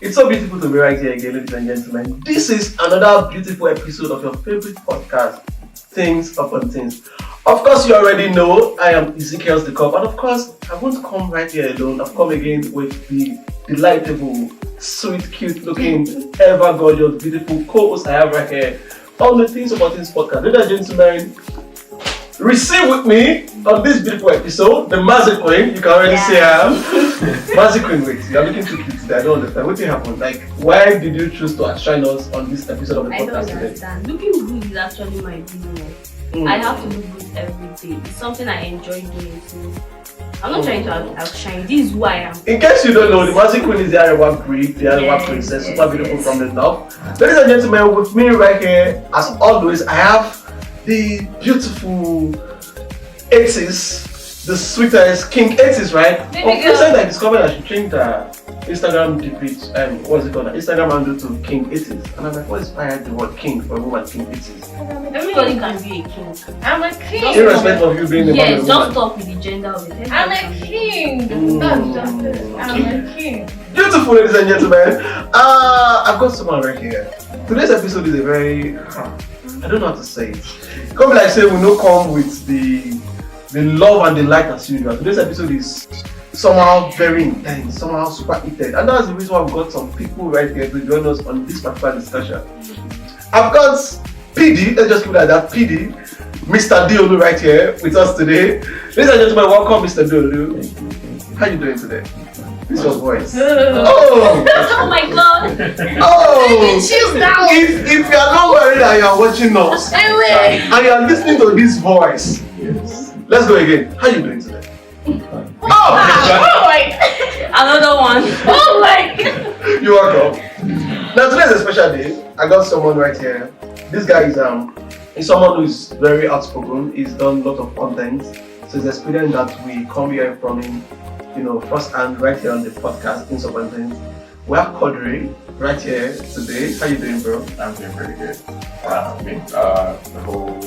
It's so beautiful to be right here again, ladies and gentlemen. This is another beautiful episode of your favorite podcast, Things Upon Things. Of course, you already know I am Ezekiel's the Cup, and of course, I won't come right here alone. I've come again with the delightful, sweet, cute-looking, ever gorgeous, beautiful co-host I have right here on the Things Upon Things podcast. Ladies and gentlemen, receive with me on this beautiful episode the Magic Queen. You can already see her. Magic Queen, wait, you're looking too cute today. I don't understand. What happened? Like, why did you choose to outshine us on this episode of the podcast today? I don't understand. Looking good is actually my business. I have to look good every day. It's something I enjoy doing. So I'm not trying to outshine. This is who I am. In case you don't know, the Magic Queen is the Arewa breed, the Arewa princess, super beautiful from the north. Ladies and gentlemen, with me right here, as always, I have the beautiful 80s, the sweetest King 80s, right? Recently I discovered that she changed her Instagram DP, what's it called? Instagram handle to King 80s. And I'm like, what inspired the word King for a woman, King 80s? Everybody can be a king. I'm a king. Irrespective of you being a man or Yes, woman. don't stop with the gender of it. I'm a king. That's just it. I'm a king. Beautiful, ladies and gentlemen. I've got someone right here. Today's episode is a very, I don't know how to say it. Come like say we no come with the love and the light as usual. Today's episode is somehow very intense, somehow super heated, and that's the reason why we've got some people right here to join us on this particular discussion. I've got PD, let's just put it like that, PD, Mr. Diolu right here with us today. Ladies and gentlemen, welcome Mr. Diolu. How you doing today? This is your voice. Oh! Oh my god! Oh! Chills down. If you are not worried and you are watching us and you are listening to this voice, Yes. let's go again. How you doing today? Oh my! Another one. Oh my! You're welcome. Now today is a special day. I got someone right here. This guy is someone who is very outspoken. He's done a lot of content. So it's experience that we come here from him, first hand right here on the podcast, Things Upon Things. We have Kodri right here today. How you doing, bro? I'm doing pretty good. The whole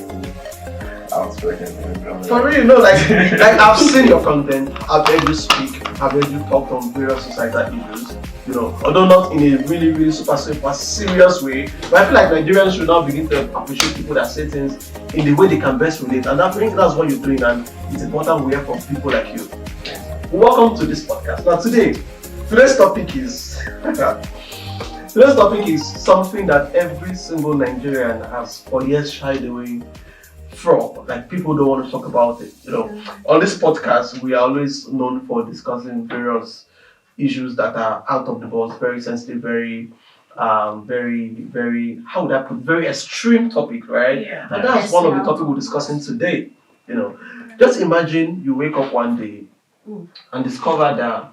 outspoken thing. For real, like I've seen your content, I've heard you speak, I've heard you talk on various societal issues, although not in a really, really super serious way, but I feel like Nigerians should now begin to appreciate people that say things in the way they can best relate, and I think that's what you're doing, and it's important we hear from people like you. Welcome to this podcast. Now today's topic is something that every single Nigerian has for years shied away from. Like, people don't want to talk about it. On this podcast, we are always known for discussing various issues that are out of the box, very sensitive, very, how would I put, very extreme topic, right? Yeah. And that's one of the topics we're discussing today. Just imagine you wake up one day and discover that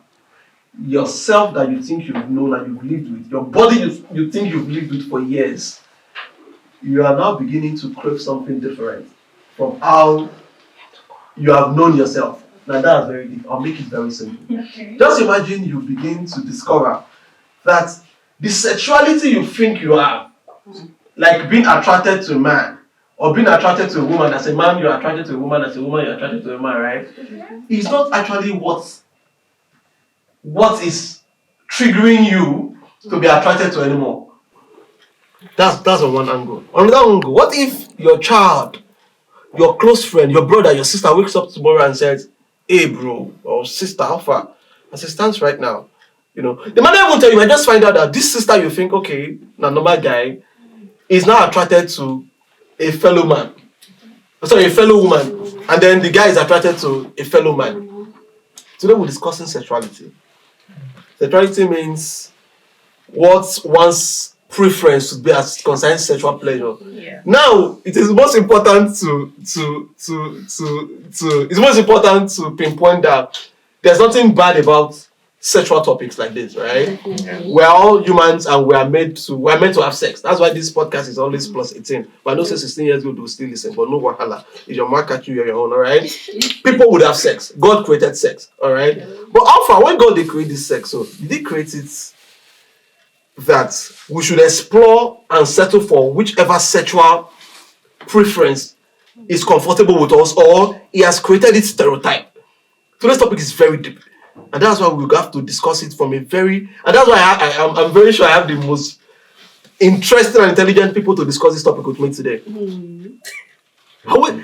yourself that you think you've known and you've lived with, your body you think you've lived with for years, you are now beginning to crave something different from how you have known yourself. Now that's very deep. I'll make it very simple. Okay. Just imagine you begin to discover that the sexuality you think you have, like being attracted to a man or being attracted to a woman, as a man you're attracted to a woman, as a woman you're attracted to a man, right? It's not actually what is triggering you to be attracted to anymore. That's on one angle. On another angle, what if your child, your close friend, your brother, your sister wakes up tomorrow and says, "Hey bro, or sister, how far?" As it stands right now, they might not even tell you, I just find out that this sister you think, okay, a normal guy, is now attracted to a fellow man. Sorry, a fellow woman. And then the guy is attracted to a fellow man. Today we're discussing sexuality. Sexuality means what one's preference would be as concerns sexual pleasure. Yeah. Now, it is most important to pinpoint that there's nothing bad about sexual topics like this, right? We're all humans and we're meant to have sex. That's why this podcast is always plus 18. But I know say 16 years old will still listen, but no wahala. If your mark at you, you're your own, alright? People would have sex. God created sex, alright? But how far, when God did create this sex, so did he create it that we should explore and settle for whichever sexual preference is comfortable with us, or he has created its stereotype? So this topic is very deep. And that's why we have to discuss it from a very... And that's why I'm very sure I have the most interesting and intelligent people to discuss this topic with me today.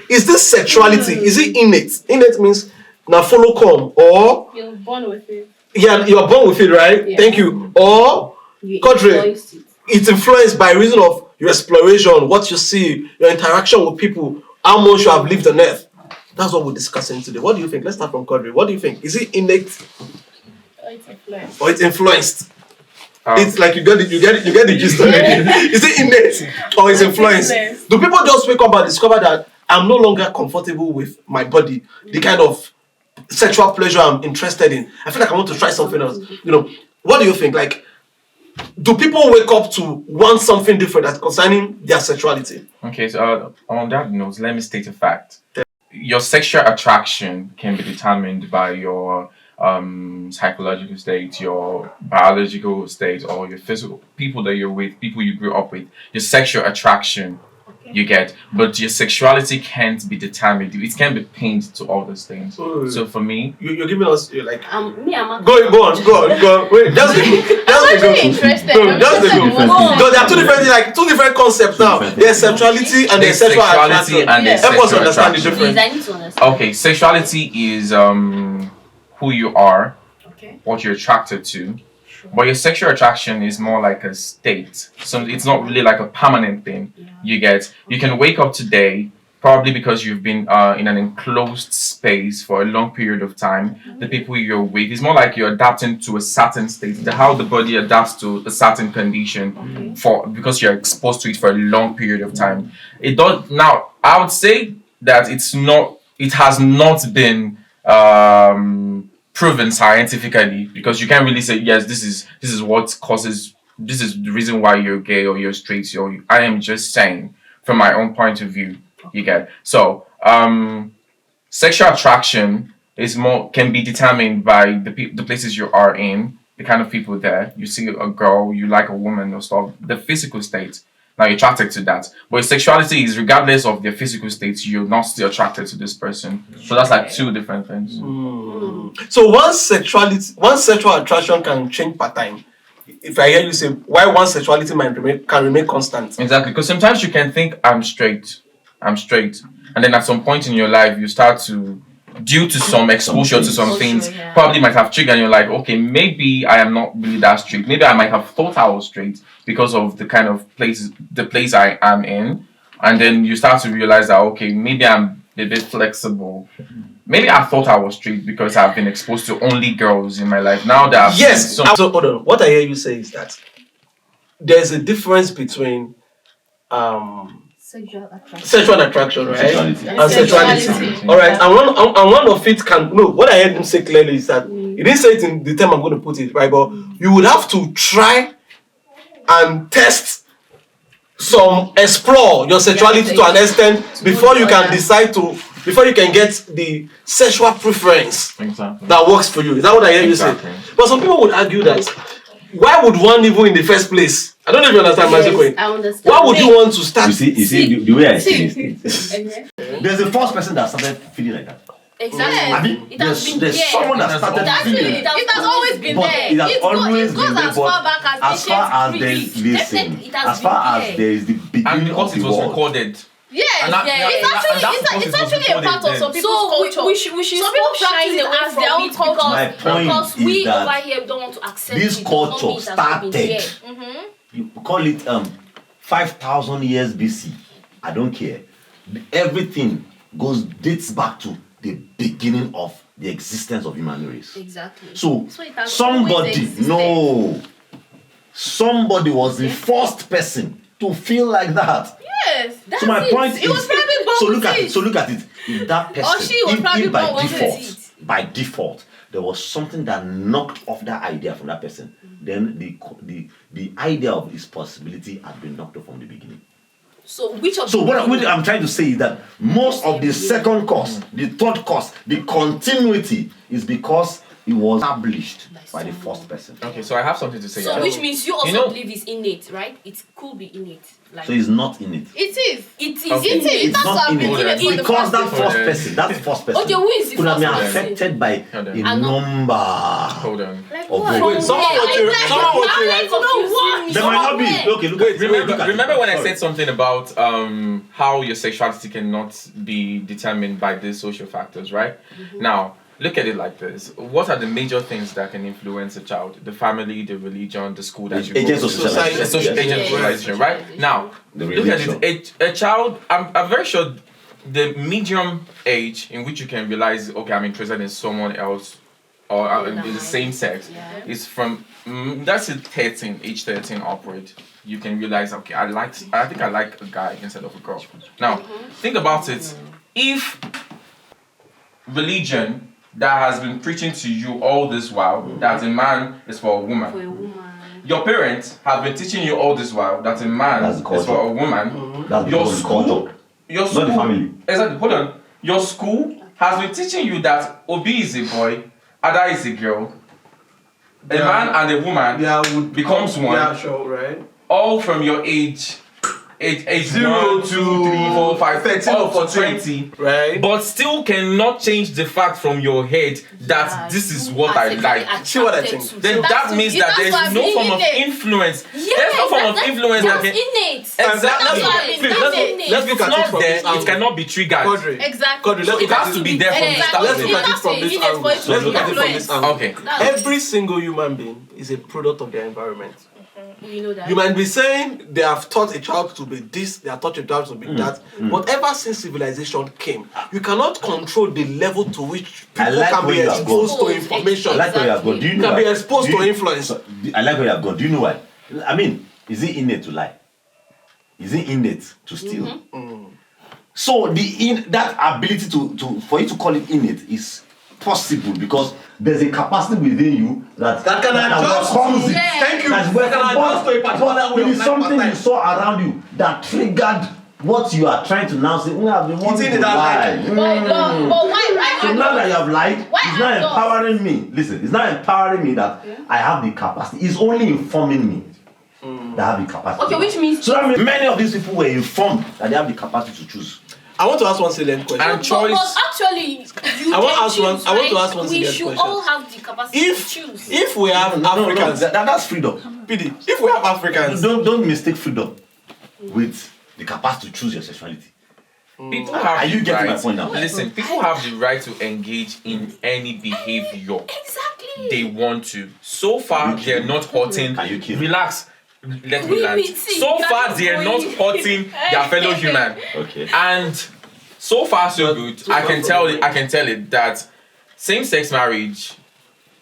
Is this sexuality? Is it innate? Innate means now follow come, or... You're born with it. Yeah, you're born with it, right? Yeah. Thank you. Or... It's influenced by reason of your exploration, what you see, your interaction with people, how much you have lived on earth. That's what we're discussing today. What do you think? Let's start from Quadri. What do you think? Is it innate? It's influenced. Or it's influenced? It's like you get the gist already. Is it innate or is influenced? Do people just wake up and discover that I'm no longer comfortable with my body, the kind of sexual pleasure I'm interested in? I feel like I want to try something else. What do you think? Like, do people wake up to want something different that's concerning their sexuality? Okay, so on that note, let me state a fact. Your sexual attraction can be determined by your psychological state, your biological state, or your physical people that you're with, people you grew up with. Your sexual attraction you get, but your sexuality can't be determined. It can be pinned to all those things. So for me, you're giving us, you're like, I'm go on. Wait, just interested. No, there are two different concepts now. There's sexuality and there's sexual attraction. And there's Help us sexual understand the attraction. difference. I need to understand. Okay, sexuality is who you are, what you're attracted to. But your sexual attraction is more like a state. So it's not really like a permanent thing. You can wake up today, probably because you've been in an enclosed space for a long period of time. The people you're with, it's more like you're adapting to a certain state. How the body adapts to a certain condition because you're exposed to it for a long period of time. It does now. I would say that it has not been proven scientifically, because you can't really say yes, this is what causes, this is the reason why you're gay or you're straight. I am just saying from my own point of view. You get so sexual attraction can be determined by the places you are in, the kind of people there. You see a girl, you like a woman or stuff, the physical state. Now you're attracted to that. But sexuality is regardless of their physical state, you're not still attracted to this person. So that's like two different things. So one sexual attraction can change per time. If I hear you say why one sexuality can remain constant. Exactly, because sometimes you can think I'm straight, and then at some point in your life you start to, due to some exposure to some things, probably might have triggered and you're like, okay, maybe I am not really that straight. Maybe I might have thought I was straight because of the kind of place I am in. And then you start to realize that, okay, maybe I'm a bit flexible. Maybe I thought I was straight because I've been exposed to only girls in my life. Now that so hold on. What I hear you say is that there's a difference between sexual attraction, right? And sexuality. All right, and one of it what I heard him say clearly is that he didn't say it in the term I'm going to put it, right? But you would have to try and explore your sexuality to an extent before you can before you can get the sexual preference that works for you. Is that what I hear you say? But some people would argue that why would one even in the first place? I don't know if you understand my question. I understand. Why would you want to start? You see the way I see this. There's the first person that started feeling like that. Exactly. I mean, there's someone that started feeling. It has always been there. It has always goes been there. as far back As far as there is the beginning and because of it the was world. recorded. Yes, it's actually a part of some people's culture. We should some people shine practice away as from their own it culture. My point because is we that over here don't want to accept this it. culture started. You call it 5,000 years BC. I don't care. Everything dates back to the beginning of the existence of human race. Exactly. So it has somebody was the first person to feel like that. Yes, that's So my point it was probably born so look at it. If that person, Or she was probably born with by default, there was something that knocked off that idea from that person. Then the idea of this possibility had been knocked off from the beginning. So what I'm trying to say is that most of the second cause, the third cause, the continuity is because it was established by the first person. Okay, so I have something to say. So which means you also You know- believe it's innate, right? It could be innate. Like So it's not in it. It is. it is Okay. It is. It's That's not what I've in been it. doing from the Because that first first Okay. person, Okay, who is the could have been first person? affected by Hold on. a I'm not- number. Hold on. Like Of what? wait, Wait, someone watching, right? There might not be. Okay, look at Remember when I Sorry. said something about how your sexuality cannot be determined by these social factors, right? Now, look at it like this. What are the major things that can influence a child? The family, the religion, the school that you go Agents to. of socialization. The social Yes. agent of Yes. socialization, right? Now, The look at religion. it. A child, I'm very sure the medium age in which you can realize, okay, I'm interested in someone else or in the same sex Yeah. is from, that's it 13, age 13 upward. You can realize, okay, I think I like a guy instead of a girl. Now, think about it. If religion that has been preaching to you all this while that a man is for a woman. For a woman. Your parents have been teaching you all this while that a man That's the is for culture. a woman. That's Your because of the school, culture. your Not school, the family. exactly. Hold on. Your school has been teaching you that Obi is a boy, Ada is a girl, a Yeah. man and a woman Yeah, would becomes one. Yeah, sure, right? All from your age 0 1, 2, 3, 4, 5, 13 all or for 14. 20. Right? But still cannot change the fact from your head that this is what I like. See what I think? Then that means that that's why there's no I'm form of innate. influence. Yes, There's no form of that's influence that can. innate. Exactly. That's why I've been Please, innate. let's If look it's at it not from there, this angle. it cannot be triggered. Quadri. Exactly. Quadri, let's It look at has it. to be there from the Exactly. start. Let's look at it That's from it. this Innate angle. for it to Let's be look at it from this influenced. angle. Okay. Every single human being is a product of their environment. You know that. You might be saying they have taught a child to be this, they have taught a child to be that. But ever since civilization came, you cannot control the level to which I people like can where be you have exposed to gone. information. I like where you have gone. Do you know Can why? be exposed Do you- to influence. I like where you have gone. Do you know why? I mean, is it innate to lie? Is it innate to steal? So that ability to for you to call it innate is possible because there's a capacity within you that That can adjust welcomes to- it. Yes. Thank you. That's That can adjust to a particular way it of is life something per you time. saw around you that triggered what you are trying to now say. I've been wanting in to that lie. light. But why? So now that you have lied, Why it's not adjust? empowering me. Listen, it's not empowering me that I have the capacity. It's only informing me that I have the capacity. Okay, which means So that means many of these people were informed that they have the capacity to choose. I want to ask one salient question. And but choice. actually, you I want can to ask one- choose, I want to right? ask one We serious should question. all have the capacity to choose. If we have Africans, That's freedom. PD, if we have Africans, Don't mistake freedom with the capacity to choose your sexuality. People have Are you the getting my right. point now? Listen, people have the right to engage in any behavior Exactly. they want to. So far, You they're kill. not hurting. Can you kill? Relax. Let me We land. meet, see, So you far, are they're not going- hurting their fellow human. Okay. And so far, so But good. too I far can from tell the it. I can tell it that same-sex marriage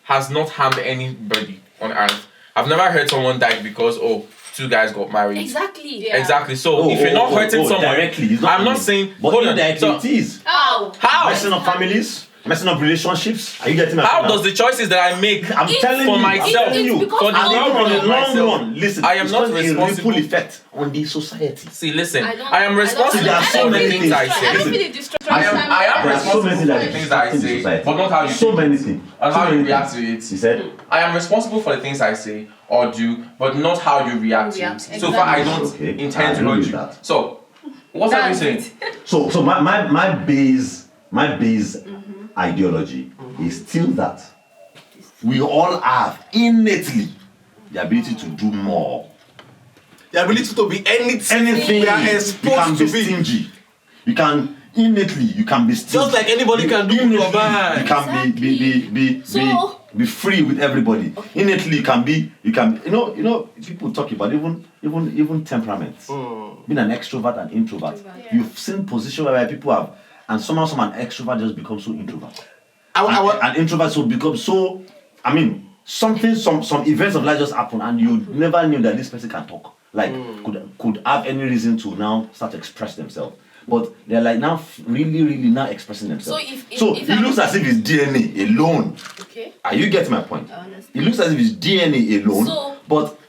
has not harmed anybody on earth. I've never heard someone die because two guys got married. Exactly. Exactly. So if you're not hurting someone, directly, it's not I'm not me. saying. But hold on. indirectly So, it is. How? how? Messing up families, messing up relationships. Are you getting my How point now? does the choices that I make I'm It's telling for you, myself, I'm telling you, because for the of long and run in of the long myself, run, listen, I am it's not going to be a responsible. ripple effect on the society. See, listen. I don't- I am I don't- responsible There are for so the many things things. I I don't say. Listen, feel it destroys I am There are so responsible many for things that the things that I in say, society. but not how you So take many it. things. And So how you many react to things. it. He said, I am responsible for the things I say or do, but not how you react to it. React, So far, I don't Okay, I intend to agree hurt with you. that. So, what are you That's saying? so my base ideology is still that we all have innately the ability to do more. the ability to be anything, Anything we are you can exposed be to be. stingy. You can innately you can be stingy. Just like anybody can do Innately, your bad. You can So- be free with everybody. Innately you can you know people talk about even temperaments. Being an extrovert and introvert. You've seen positions where people have and somehow an extrovert just becomes so introvert. An introvert so becomes so some events of life just happen and you never knew that this person can talk. Like could have any reason to now start to express themselves. But they're like now really now expressing themselves. So if it looks as if it's DNA alone. Okay. Are you getting my point? I understand. It looks as if it's DNA alone, So- but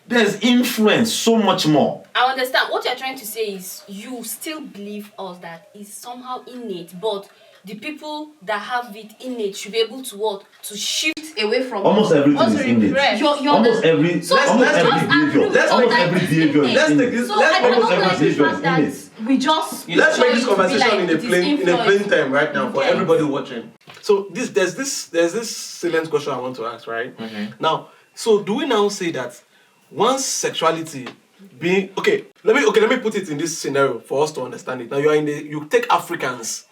there's influence so much more. I understand. What you're trying to say is you still believe us that is somehow innate, but the people that have it innate should be able to what? To shift away from Almost everything Also is innate. refresh. You're Almost every So almost let's every just behavior. let's Almost make every this behavior is innate. Let's take innate. this. So Let's I almost don't every like the behavior fact is that innate. we just Let's make this show it to be conversation like in a it is plain influence. term right now for Yes. everybody watching. So there's this salient question I want to ask, right? Okay. Now, so do we now say that once sexuality being let me put it in this scenario for us to understand it. Now you take Africans,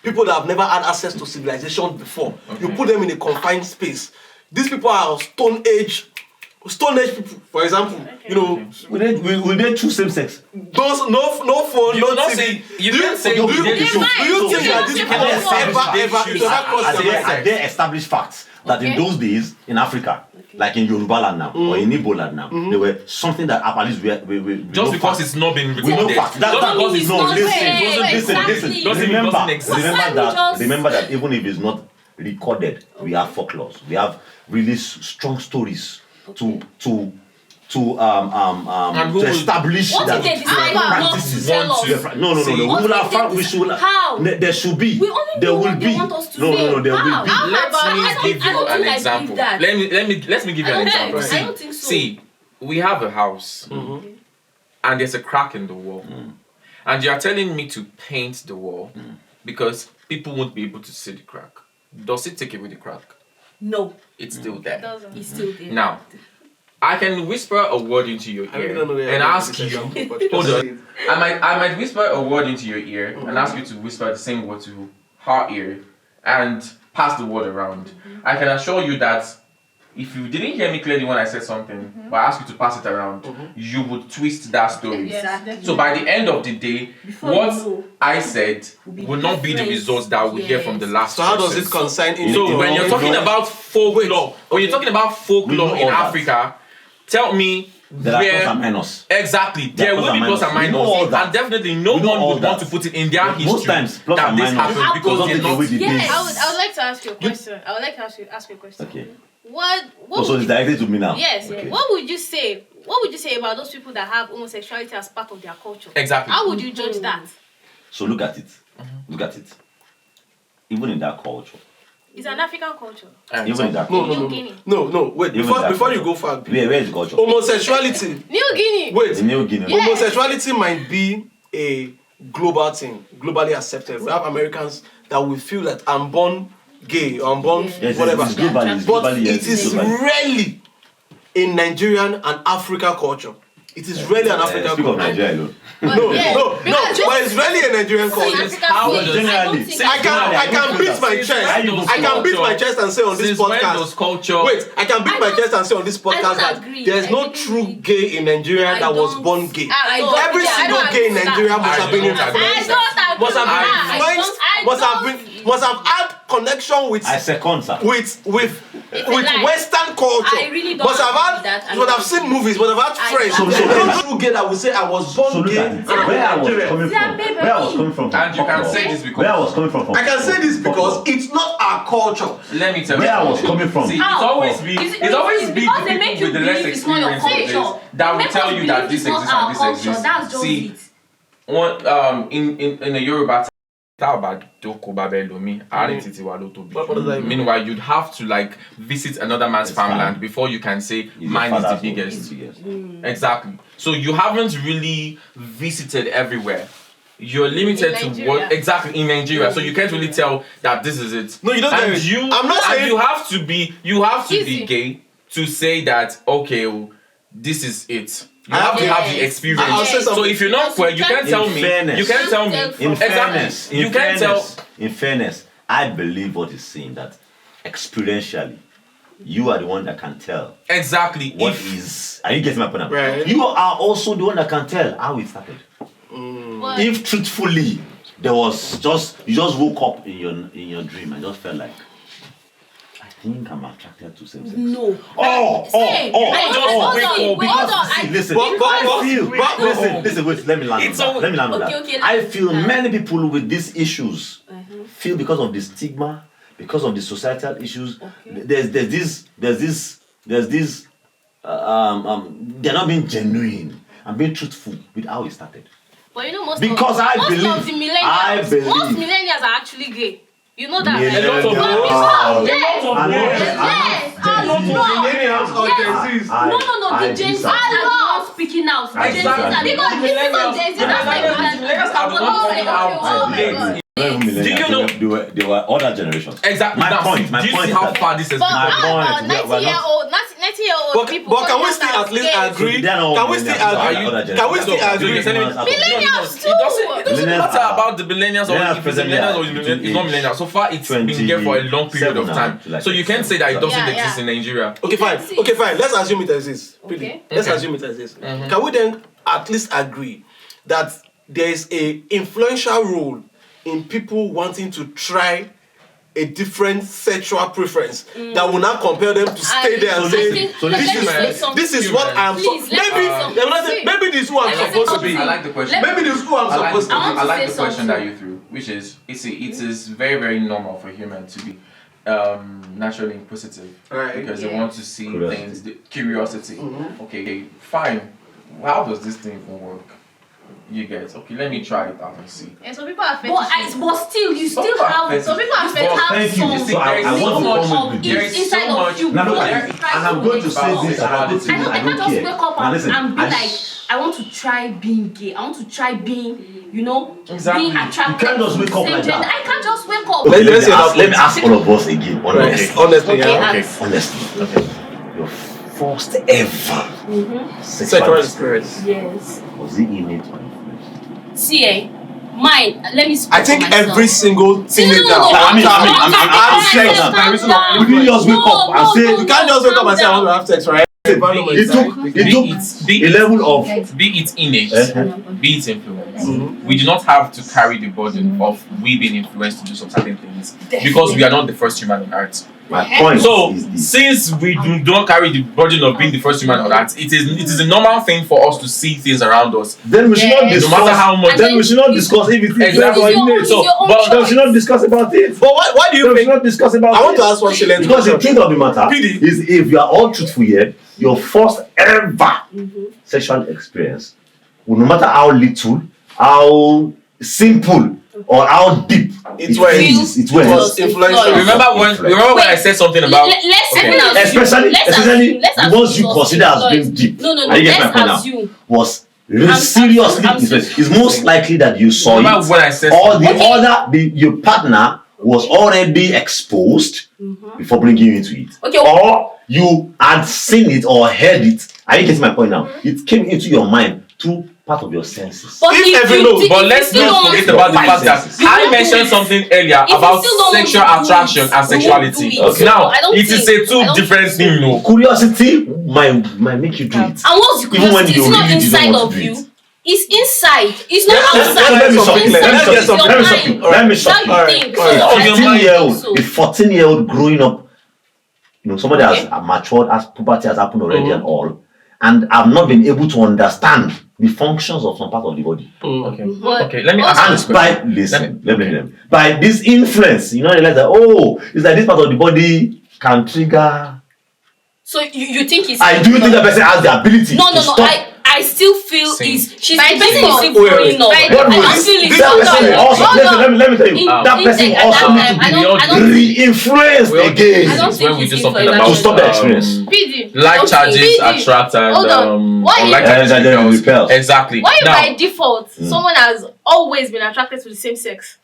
people that have never had access to civilization before, you put them in a confined space. These people are Stone Age people, for example. You know, Will they choose same sex? those no phone, You no will not TV. say- you Do can't say do they you should. think that these people ever choose. cross Are their there, mind? are there established facts that in Okay. those days in Africa, like in Yoruba land now or in Igbo land now, there were something that at least we Just know because facts. it's not been We know recorded. facts. That Doesn't mean is it's no. not Listen, there. listen. Exactly. Doesn't mean it Remember, doesn't exist. remember that even if it's not recorded, we have folklores. We have really strong stories to And who will- establish What that if they decide the not practices. to tell us? No. See, We what will if have they found. We decide- should. How? There should be. We only There know will what be. they want us to No, say. there will How? be. How? Let But me I don't- give I you don't an think I example. believe that. Let me give you an I don't example. think- I don't think so. See, we have a house, and there's a crack in the wall, and you are telling me to paint the wall because people won't be able to see the crack. Does it take away the crack? No, It's still there. it's still there. Now, I can whisper a word into your I really ear don't know where and I'm going ask with this you. example, but Hold just on. say it. I might whisper a word into your ear and ask you to whisper the same word to her ear and pass the word around. I can assure you that if you didn't hear me clearly when I said something, but I asked you to pass it around, you would twist that story. Exactly. So by the end of the day, Before what you know, I said be will not be the different. results that we hear from the last So how does person. it concern So when you're talking about folklore, when you're talking about We folklore know in all that. Africa, tell me There are plus and where minus. exactly There there are will be plus plus and and minus. We know all minus, that. and definitely no We know one all would want that. to put it in their history Most times, plus that and this minus happened because doesn't they're take away not. the Yes. base. I would like to ask you a question. I would like to ask you a question. Okay. What Oh, so would it's directed to me now. yes, Okay. what would you say? What would you say about those people that have homosexuality as part of their culture? Exactly. How would you judge that? So look at it. Look at it. Even in that culture. It's an African culture. Even in that No, culture. no, New no, Guinea. no. Wait, Even before that before you culture. go far, Where is the culture? homosexuality. New Guinea. Wait, The New Guinea. Yeah. homosexuality might be a global thing, globally accepted. We have Americans that will feel that I'm born gay or I'm born Yes, whatever. it's globally. It's But globally, yes, it is it's globally. rarely in Nigerian and African culture. It is rarely an African Speak of culture. Nigeria alone. No, Yeah. no, Because but it's really a Nigerian culture. African How culture. does- Generally. I can beat my Since chest. when those I can beat my chest and say on this Since when those podcast. culture? Wait, I can beat my chest and say on this podcast don't that agree. there's I no really true gay in Nigeria I that was don't- born gay. I don't- Every I single don't gay in agree. Nigeria must I have been don't influenced. agree. I don't Must have been agree. influenced. I Must have had connection with I second, sir. It's a lie. Western culture. I really don't must have agree had with that. I must have don't seen movies, must have had I friends. don't There's agree. no true gay that will say I was So born look gay at and it. I'm Where I was Nigerian. coming from. baby. Where I was coming from. And you can folklore. say this because- Where I was coming from. I can say this because it's not our culture. Let me tell you. Where I was coming from. See, How? it's always be It's it's always be because the they make people you with the less believe it's not your experience of culture. this that will Make tell us you that believe this it's not exists our and this culture. exists. That's just See, it. one in the Yoruba What does that mean? meanwhile you'd have to like visit another man's It's farmland fine. before you can say Your mine is the father's biggest. home. Exactly. So you haven't really visited everywhere. You're limited In to Nigeria. what exactly in Nigeria. So you can't really tell that this is it. No, you don't And get it. you I'm not and saying- you have to be Easy. gay to say that okay, oh, this is it. You I have have to to- have the I'll experience. say So something. if you're not queer, you can't tell me. fairness. You can't tell me. In Exactly. fairness, You can't tell. in fairness, I believe what he's saying that experientially, you are the one that can tell Exactly. what If is. Are you getting my point? Now? Right. You are also the one that can tell how it started. But If truthfully there was you just woke up in your dream and just felt like I think I'm attracted to same sex. No. Oh, Say, hold wait, on, oh, wait, hold on. See, listen, But- I feel. but- Listen, wait. Let me land It's on that. all- Let me land on okay, that. okay, I feel many people with these issues feel because of the stigma, because of the societal issues. There's this. They're not being genuine and being truthful with how it started. But you know, most Because of, I most believe- of the millennials, I believe- most millennials are actually gay. You know that, right? Millennials. Yes, Millennials or Gen Zs. No, the Gen Z are the ones speaking out. The Gen Zs are because if it's not Gen Z, that's like Do you know they were other generations? Exactly. My Now, point. do you see how far this has But become? 90-year-old people. But can we still at least agree? Can we still agree? Can we still agree? Millennials too. It doesn't matter about the millennials or if it's millennials or it's not millennials. So far, it's been here for a long period of time. So you can't say that it doesn't exist in Nigeria. Okay, fine. Let's assume it exists. Okay. Let's assume it exists. Can we then at least agree that there is a influential role in people wanting to try a different sexual preference that will not compel them to stay there and say, this is what I'm supposed to be. Maybe this is who I'm supposed to be. I like the question. Maybe this is who I'm supposed to be. I like the question that you threw, which is, it is very, very normal for humans to be naturally inquisitive, because they want to see things, curiosity. Okay, fine. How does this thing even work? You get okay. Let me try it out and see. And some people are but still, you still have some people are Thank you. So I want to come with there is this. inside of you. And I'm going to say this. I can't just wake up Now listen, and be like, I want to try being gay. I want to try being, being attracted. You can't just wake up like that. I can't just wake up. Let me ask all of us again. Honestly. Honestly. Okay. Your first ever Sexual experience. Yes. was it innate or influenced? See, mine. Let me speak I think for myself. every single teenager. I'm I'm We didn't just wake up and say You can't just wake up and say I want to have sex, right? it took a level of Be it innate, be it influence. We do not have to carry the burden of we being influenced to do some certain things because we are not the first human on earth. my point. So, is this. since we do not carry the burden of being the first human on earth, it is a normal thing for us to see things around us. Then we should not discuss. No matter how much. Then we should not discuss if it is Exactly. or innate. So, But then we should not discuss about it. But why do you Then we think? should not discuss about I it. want to ask one silent Because the question. truth of the matter PD. is, if you are all truthful here, your first ever sexual experience, well, no matter how little, how simple, or how deep It was influential. Remember when I said something about especially the ones you consider as being deep. No. Are you getting my point now? Was seriously influenced. It's most likely that you saw remember it, when I said or your partner was already exposed before bringing you into it. Okay. Or you had seen it or heard it. Are you getting my point now? It came into your mind through part of your senses. But let's not forget about the fact that I mentioned something earlier about sexual attraction and sexuality. Now, it is a two different things. No. Curiosity might make you do it. And what's the Even when curiosity? you It's not really didn't inside want of to do you. it. It's inside. It's not outside. Let me shock you. Let me shock you. A 14-year-old growing up, somebody has matured, as puberty has happened already and all, and I've not been able to understand the functions of some part of the body. Okay, let me ask you a question. By this influence, realize that it's like this part of the body can trigger. So you think it's? I do think that person has the ability. No. To stop. I still feel she's the person default. is growing up. Let me tell you, that person also needs to be re-influenced again. I don't think when we it's do something influential. about to stop the experience. Like charges attract and unlike charges repel. Exactly. Why Now, by default someone has always been attracted to the same sex?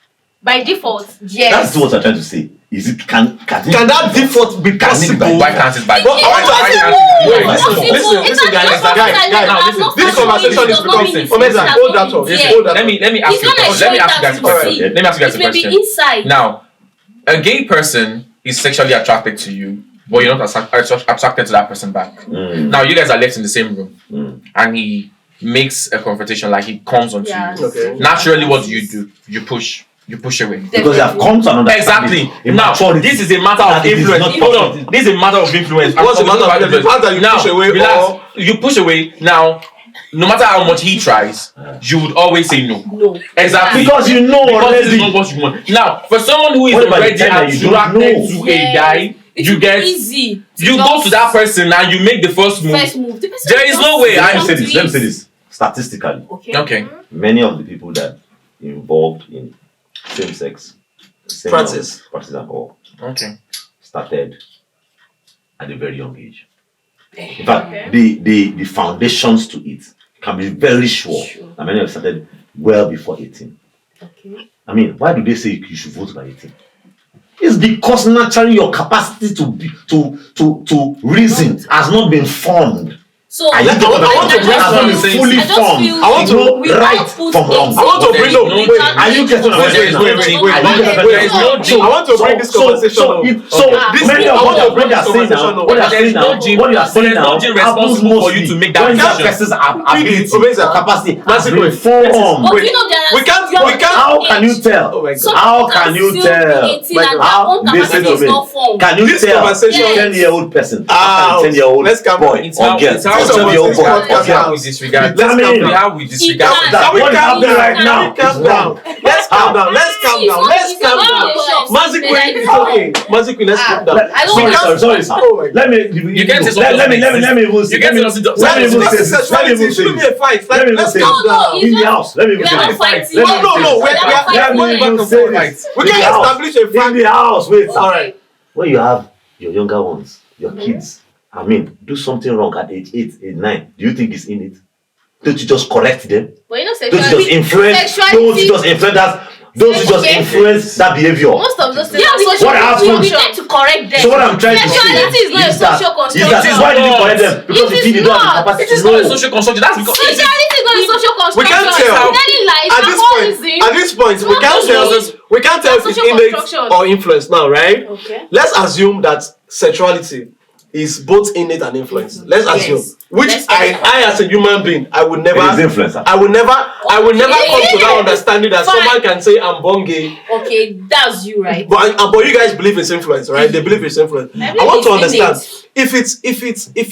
By default, Yes. That's what I'm trying to say. Is it can that default be possible? why can't it by? Listen, guys. This conversation is becoming. Hold that up. Let me ask you guys a question. Inside. Now, a gay person is sexually attracted to you, but you're not attracted to that person back. Now, you guys are left in the same room, and he makes a confrontation, like he comes onto you. Okay. Naturally, what do? You push away. because they have come to another Exactly. Now, this is a matter of influence. Hold on. This is a matter of influence. What's the matter of influence? The fact that you push away relax. You push away. Now, no matter how much he tries, you would always say no. No. Exactly. because you know Because this is already. not what you want. Now, for someone who is What about already the time that you don't attracted know? to a guy, It you would be get easy. you go to that person and you make the first move. First move. The person There is no way. Let me say this. statistically, Okay. many of the people that involved in same-sex Practice alcohol Okay. started at a very young age. In fact, the foundations to it can be very sure. And many have started well before 18. I mean, why do they say you should vote by 18? It's because naturally your capacity to reason has not been formed. So I want to fully formed. feel I want to know we right all put from wrong. it- I want to bring up. Wait, Are you getting what I'm saying now? Wait. There is no I want to bring this conversation up. So many of what your friends are saying now, what you are saying now, what you are saying now, happens for you to make that when that decision. person's ability Obeza. or capacity has Basically. been formed. But you know there are We can't. How can you tell? Oh my some God. How people can you still tell? be 18 and their How own listen capacity to is me? not formed. Can you This tell conversation- 10-year-old person, Ah, 10-year-old let's calm down. boy It's or how girl, it's how 12-year-old boy or Let's girl? we disregard. Let's calm down. How we disregard It That Can we what is calm happening down? right Can now we calm is down? wrong. Let's calm down. Let's calm down. Let's calm down. Mazikwe, it's okay. Mazikwe, let's calm down. I don't We can't- Sorry, sir. Oh my God. Let me can't say something let me doesn't even You can't say something let me even This say is this. Let me sexuality. even It say shouldn't be this. a fight. Let me even Let's say calm this. down. In the house, let me even We say are not this. fighting. Let me No, even no, say wait, this. we are- Let me back even and say forth. this. We In can't the house. establish a fact. In the house, wait. All right. When you have your younger ones, your kids, I mean, do something wrong at age 8, age 9, do you think it's in it? Don't you just correct them? But you know, Don't you just influence? Don't you just influence that? Don't you just influence that behavior? most of those things Yeah, are we social What happens? we construction. need to correct them. So what I'm trying to say Sexuality is not a is that social construction. why did you correct them? Because It the is kid did not have the not. capacity It is to not a know. social construction. That's because Sexuality is not a social construction. We can't tell. Telling lies, At this point, we can't tell. We can't tell if it's social innate construction. or influence now, right? Okay. Let's assume that sexuality is both innate and influence. Let's assume, which Let's I as a human being, I would never. It is influencer. I would never come to that understanding that Fine. someone can say I'm born gay, Okay, that's you, right? but you guys believe it's influence, right? They believe it's influence. I want to understand if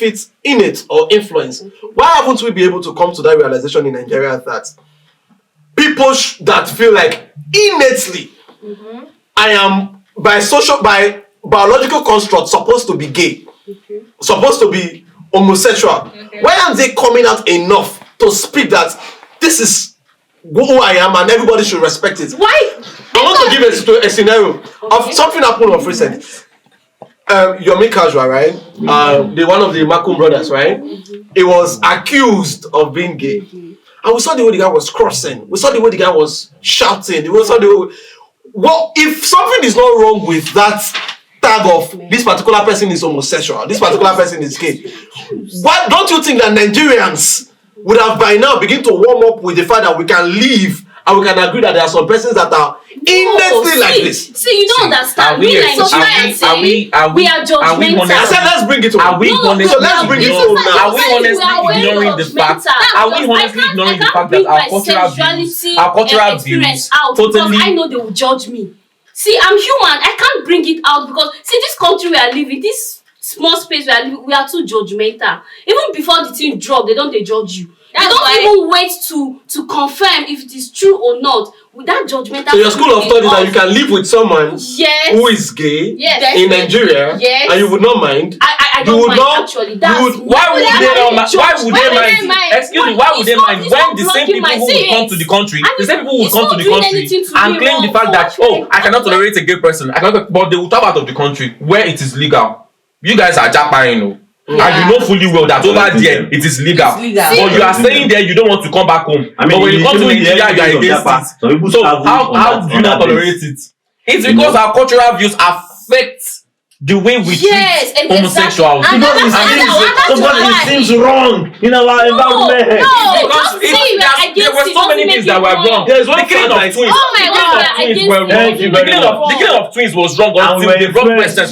it's innate or influence. Why haven't we been able to come to that realization in Nigeria that people that feel like innately I am by biological construct supposed to be gay, supposed to be homosexual. Why aren't they coming out enough to speak that this is who I am and everybody should respect it? Why? I want to give a scenario of something happened of recent. Yomi Casual, right? The one of the Makum brothers, right? He was accused of being gay. And we saw the way the guy was crossing. We saw the way the guy was shouting. We saw the way. Well, if something is not wrong with that tag of this particular person is homosexual, this particular person is gay, why don't you think that Nigerians would have by now begin to warm up with the fact that we can live and we can agree that there are some persons that are innately like this? See, you don't understand. We like society, we are judgmental. I said let's bring it to Are we honestly so let's bring it home now. Are we honestly ignoring the fact? Are we honestly ignoring the fact that our cultural views totally? I know they will judge me. See, I'm human. I can't bring it out because see, this country we are living, this small space we are living, we are too judgmental. Even before the thing drop, they judge you. They don't even wait to confirm if it is true or not. With that judgmental. So your school of thought is that you can live with someone who is gay in Nigeria, and you would not mind. I don't mind actually. Why would they mind? Excuse me. Why would they mind when the same people who will come to the country, and claim the fact that I cannot tolerate a gay person, but they will travel out of the country where it is legal. You guys are jackpot, you know. Yeah. And you know fully well that over there it is legal. But you are staying there, you don't want to come back home. I mean, but when you come to Nigeria, you are against it. So how do you not tolerate it? It's because our cultural views affect the way we treat homosexuals. Because it seems wrong in our environment. There were so many things that were wrong. There's one killing of twins. The killing of twins was wrong until the wrong person.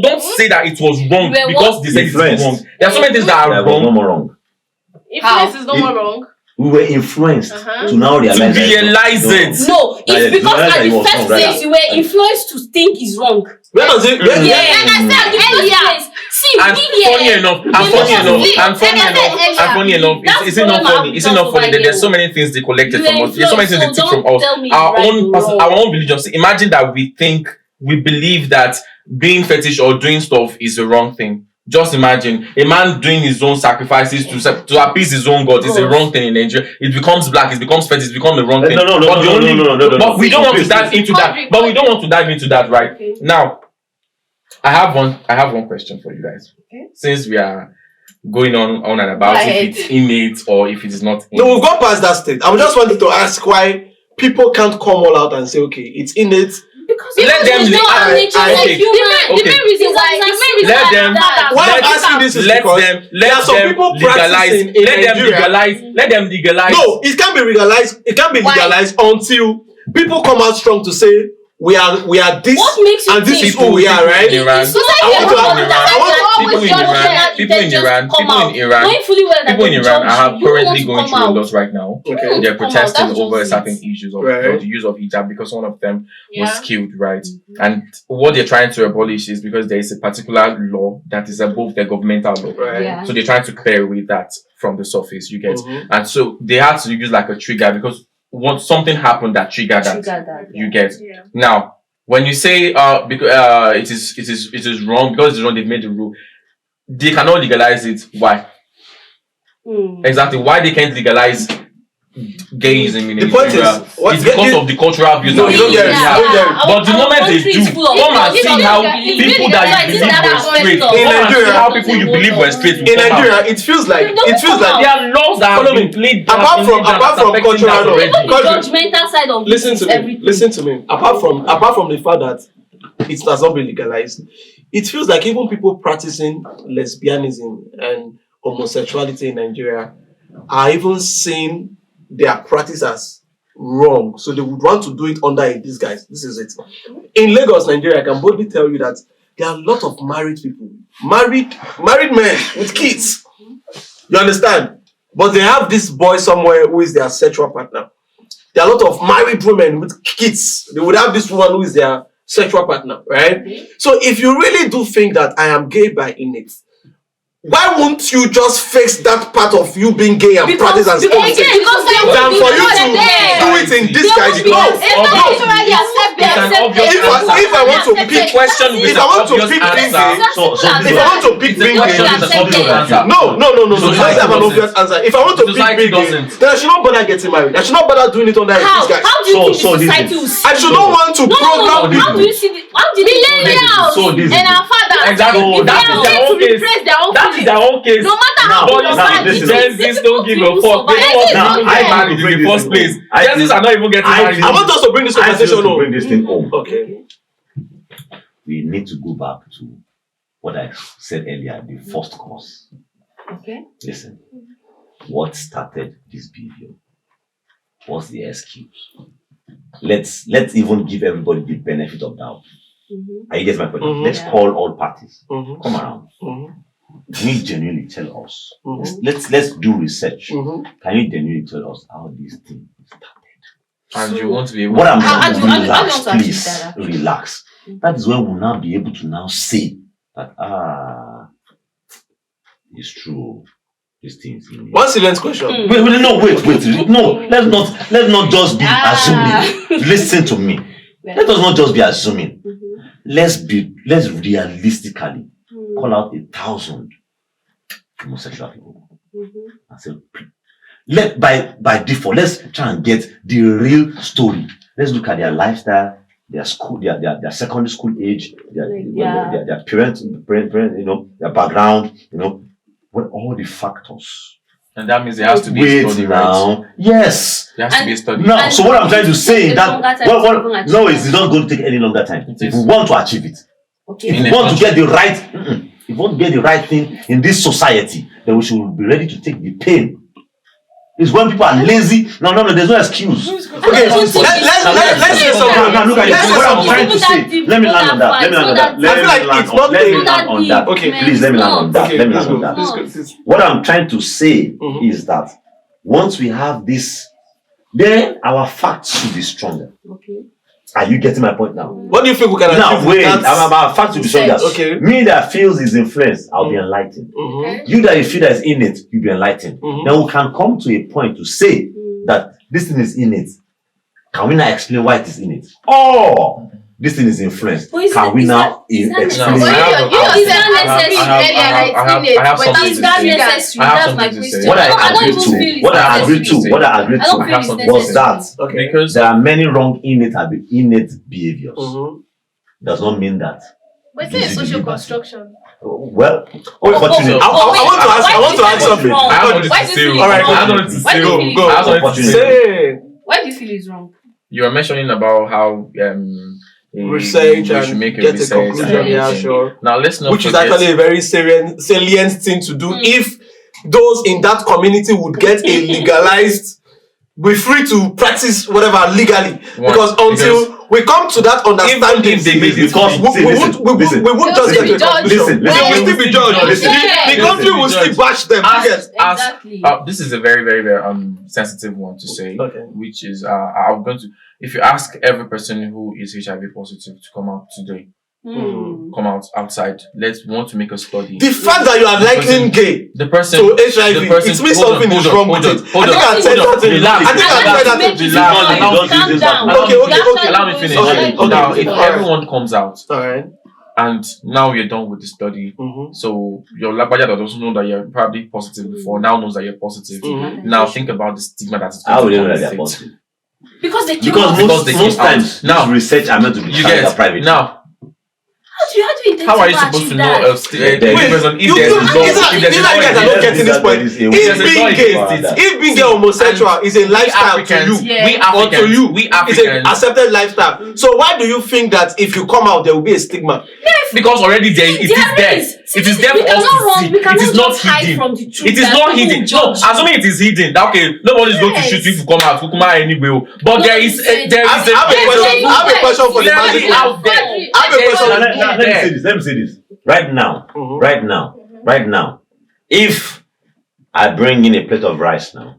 Don't say that it was wrong because they said it was wrong. There are so many things that are wrong. Influence is no more wrong. We were influenced to now realize it. No, it's because at the first place you were influenced to think is wrong. Where does it? And I said earlier. See, funny enough, it's not funny. There's so many things they collected from us. There's so many things they took from us. Our own religion. See, imagine that we believe that being fetish or doing stuff is the wrong thing. Just imagine a man doing his own sacrifices to appease his own God is a wrong thing in Nigeria. It becomes black, it becomes fetish, it becomes a wrong thing. No. But we don't want to dive into that. But we don't want to dive into that right now. I have one question for you guys. Okay. Since we are going on and about if it's innate or if it is not innate. No, we've gone past that stage. I just wanted to ask why people can't come all out and say, okay, it's innate. Because let them the main reason why let them why I'm asking this is because there are some people practicing in Nigeria. Let them legalize. No, it can't be legalized. It can't be legalized until people come out strong to say we are this and this is who we are, right? People in Iran are currently going through a lot right now. Okay. They're protesting over certain issues of the use of hijab because one of them was killed, right? And what they're trying to abolish is because there is a particular law that is above the governmental law. Right. Yeah. So they're trying to clear away that from the surface, you get. And so they had to use like a trigger because once something happened that triggered that, you get. Yeah. Now, when you say because it is wrong because it's wrong, they've made the rule. They cannot legalize it. Why? Exactly. Why they can't legalize gayism in the point Nigeria? It's because of the cultural abuse. No, you don't get it. But the moment they do, come and see how people that you believe were straight. Come and see how people you believe were straight. In Nigeria, it feels like there are laws that have been played apart from cultural law. Judgmental side of Listen to me. Apart from the fact that it has not been legalized, it feels like even people practicing lesbianism and homosexuality in Nigeria are even seeing their practice as wrong. So they would want to do it under a disguise. This is it. In Lagos, Nigeria, I can boldly tell you that there are a lot of married people. Married men with kids. You understand? But they have this boy somewhere who is their sexual partner. There are a lot of married women with kids. They would have this woman who is their sexual partner, right? So if you really do think that I am gay by innate, why won't you just fix that part of you being gay and practice as homosexual than for you to do it in disguise? No. If I want to pick being gay, no. Let's have an obvious answer. If I want to pick being gay, then I should not bother getting married. I should not bother doing it under a disguise. How do you think society will see? I should not want to program people. How do you see how do you millennials and our fathers exactly that is their own case. That is their own case. No matter how Genesis don't give a fuck. They don't want to get married in the first place. Genesis are not even getting married. I want us to bring this conversation home. Bring this thing home. Okay. We need to go back to what I said earlier, the first cause. Okay. Listen, what started this behavior? What's the excuse? Let's even give everybody the benefit of doubt. Are you getting my point? Let's call all parties. Come around. Can you genuinely tell us? Let's do research. Can you genuinely tell us how this thing started? And you want to be able what I'm trying to relax, please. Relax. That is when we'll now be able to now say that it's true. These things. One silent question. Wait. No, let's not just be assuming. Listen to me. Let us not just be assuming. Let's realistically call out 1,000 homosexual people. And say, by default, let's try and get the real story. Let's look at their lifestyle, their school, their secondary school age, their parents, their background, what all the factors. And that means there has to be a study, now. Right? Yes. There has to be a study. Now, so what I'm trying to say is that it's not going to take any longer time. If we want to achieve it, if we want to get the right, if we want to get the right thing in this society, then we should be ready to take the pain. It's when people are lazy. No, there's no excuse. Okay, let's say something. Now look at it. What I'm trying to say. Let me land on that. Okay, please let me land on that. What I'm trying to say is that once we have this, then our facts should be stronger. Okay. Are you getting my point now? What do you think we can achieve? Now wait, I'm about facts to be stronger. Okay. Me that feels is influenced, I'll be enlightened. You that you feel that is innate, you'll be enlightened. Then we can come to a point to say that this thing is innate. Can we now explain why it is innate? Oh, this thing is influenced. But is Can that- we is now that explain? But I have- you is that necessary? I have something Is to that say. necessary? I have That's my something to say. question. What I I don't agreed even to, feel it's what I agreed necessary. to, what I agreed I don't to feel it's was necessary. that Okay. Because there are many wrong innate behaviors. Mhm. Does not mean that. But it's a This is social the construction. Well, Wait, opportunity. I want to ask something. I have something Why to do say. you feel All right, it's I have wrong? something to Why say. do you feel it's Go. I have something to Opportunity. say. Say Why do you feel it's wrong? You were mentioning about how research we should and make a get a research conclusion. and Yeah, everything. sure. Now let's not Which is forget. actually a very salient thing to do if those in that community would get a legalized, be free to practice whatever legally. What? Because until we come to that understanding, if they made it because we won't just get to a conclusion. Listen, They will listen, still be judged. listen. The country will still bash them. You get? Exactly. This is a very, very, very sensitive one to say, Okay. which is I'm going to. If you ask every person who is HIV positive to come out today, come out outside. We want to make a study. The fact that you are likening gay The person to HIV, the person- it means hold on, something is hold on, wrong hold with on, it. hold I think on, I said hold on, that. relax. I think I said that. Calm down. Okay, okay. Allow me finish. Okay, okay. Now, if Alright. everyone comes out Alright. and now you're done with the study, Mhm. so your Lagbaja that doesn't know that you're probably positive before now knows that you're positive. Mhm. Now think about the stigma that is How will going you to know come that they're with it. positive? Because they came Because out. Because they most came out. times Now- this research are meant to be You carried out get private. now. How are you supposed to know if Wait, there's a law? You guys are not getting this point. If being gay homosexual is a lifestyle to you, or to you, we it's an Africans, accepted lifestyle. So why do you think that if you come out there will be a stigma? because already there it is there. It is there for us to see. It is not hidden. It is not hidden. No, assuming it is hidden, that okay, nobody is going to shoot you if you come out. Kukuma anyway. But there is I have a question for the clearly magic out there. I have a question. Let me say this. Right now, right now, if I bring in a plate of rice now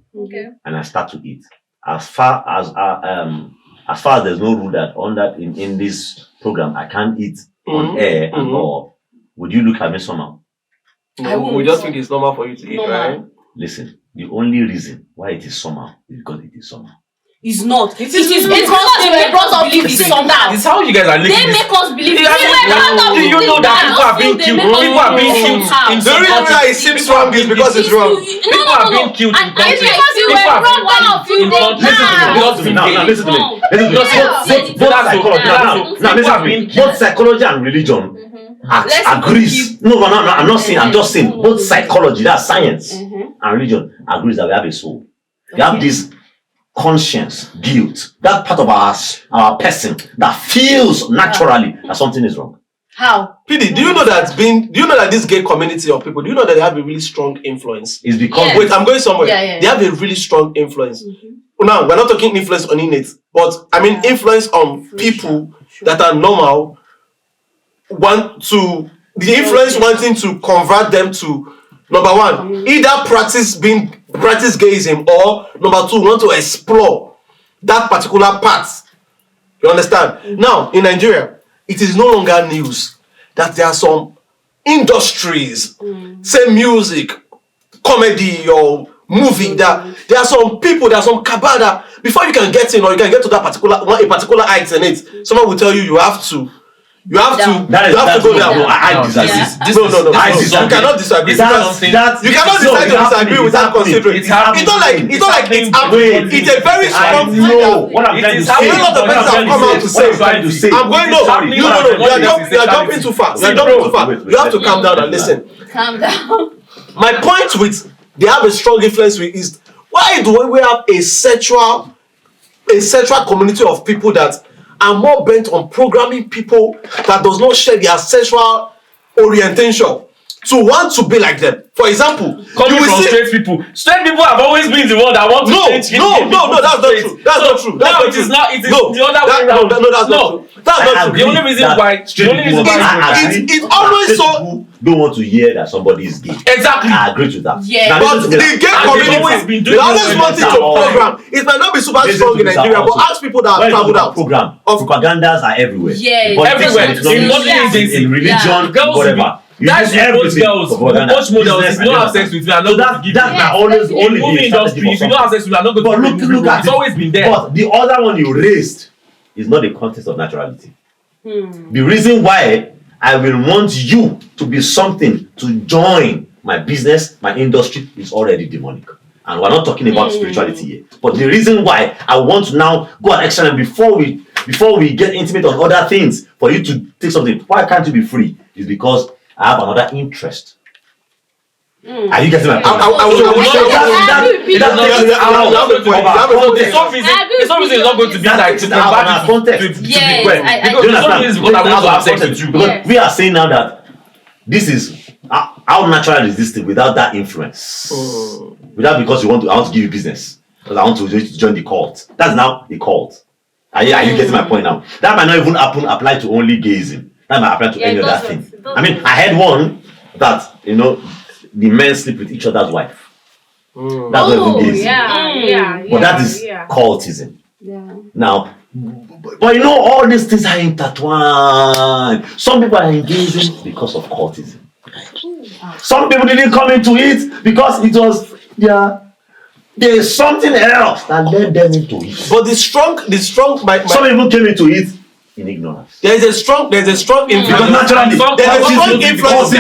and I start to eat, as far as there's no rule that on that in this program I can't eat on air and all, would you look at me somehow? No, we just think it's normal for you to eat, right? Listen, the only reason why it is somehow is because it is somehow. It's not. It is because because they make us believe it's somehow. It's how you guys are They living this. make us believe Do you know that people are being killed? People are being killed in The reason why it seems wrong is because it's wrong. People are being killed in countries. because you People were are wrong, being one of killed you in did countries. that. Because we Now, gay. listen to me. Listen to me. People are being Both psychology and religion agrees. No, I'm not saying. I'm just saying both psychology, that's science, and religion agrees that we have a soul. We have this conscience, guilt, that part of our person that feels naturally that something is wrong. How? PD, do you know that this gay community of people, do you know that they have a really strong influence? It's because Yeah. Wait, I'm going somewhere. Yeah. They have a really strong influence. Now, we're not talking influence on Innate, but I mean influence on people that are normal, the influence wanting to convert them to, number one, either practice gayism, or number two, want to explore that particular part. You understand? Now, in Nigeria, it is no longer news that there are some industries, say music, comedy, or movie, that there are some people, there are some cabal that before you can get in or you can get to that particular height in it, someone will tell you have to go down. No, I disagree. No. You cannot disagree. You cannot decide to disagree without considering. It's not like it's happening. It's a very strong thing. No, what I'm trying to say. A lot of people have come out to say. I'm going no. You are jumping too far. You have to calm down and listen. Calm down. My point with they have a strong influence with is why do we have a sexual community of people that are more bent on programming people that does not share their sexual orientation to want to be like them. For example, coming from straight people. Straight people have always been the one that want to change. No, that's not true. That's not true. Now it is not. It is the other way around. No, that's not true. That's not true. The only reason why. It's always so. Don't want to hear that somebody is gay. Exactly. I agree with that. Yeah. But the gay community, they always want it to program. It might not be super strong in Nigeria, but ask people that have traveled out. Program. Propagandas are everywhere. Yeah. Everywhere. In religion, whatever. That's most girls. Most models. If you don't have sex with me, I'm not going to give you. That's always only in movie industry. If you don't have sex with me, I'm not going to give you. Look at it's always been there. But the other one you raised is not the context of naturality. The reason why I will want you to be something to join my business, my industry is already demonic. And we're not talking about spirituality here. But the reason why I want to now go an extra before we get intimate on other things, for you to take something, why can't you be free? Is because I have another interest. Are you getting my point? There's some reason it's not going to be like to combat to be well. Because there's some reason because I want to have sex with you. Because we are saying now that this is how natural is this thing without that influence? Without because I want to give you business. Because I want to join the cult. That's now a cult. Are you getting my point now? That might not even apply to only gazing. That might apply to any other thing. I mean, I had one that, the men sleep with each other's wife. That's not even gazing. But that is cultism. Yeah. Now, but all these things are intertwined. Some people are engaging because of cultism. Some people didn't come into it because it was there is something else that led them into it. But the strong some people came into it in ignorance. There's a strong influence. Because naturally, there's a strong influence.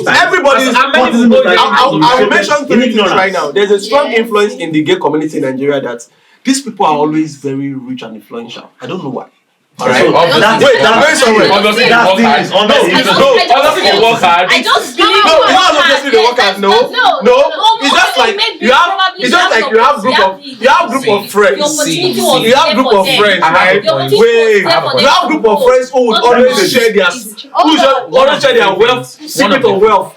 Everybody's. I will mention three things right now. There's a strong influence in the gay community in Nigeria that these people are always very rich and influential. I don't know why. Alright, Obviously they work hard. I just believe they work hard. No. It's just like you have group of friends. You have group of friends, right? You have group of friends who would always share their wealth, secret of wealth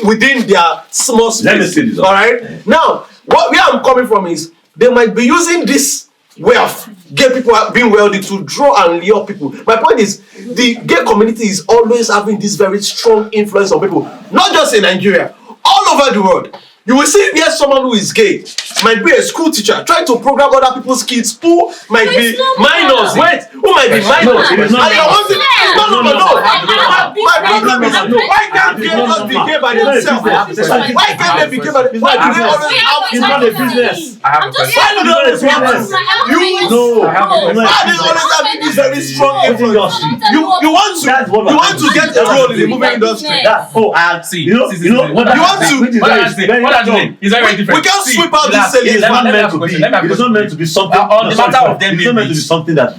within their small space. Let me say this. Alright? Now, where I'm coming from is they might be using this wealth, gay people are being wealthy to draw and lure people. My point is, the gay community is always having this very strong influence on people, not just in Nigeria, all over the world. You will see here someone who is gay, might be a school teacher, trying to program other people's kids who might be minors. Who might be minors. And you want to no. My problem is, why can't they just be gay by themselves? Why can't they be gay by themselves? Why do they always have It's not a business. why do they always have why do they always have this very strong influence? You want to get a role in the movie industry. It's very different. We can't sweep out this It is not meant to be something. On the matter of them it's not meant to be something that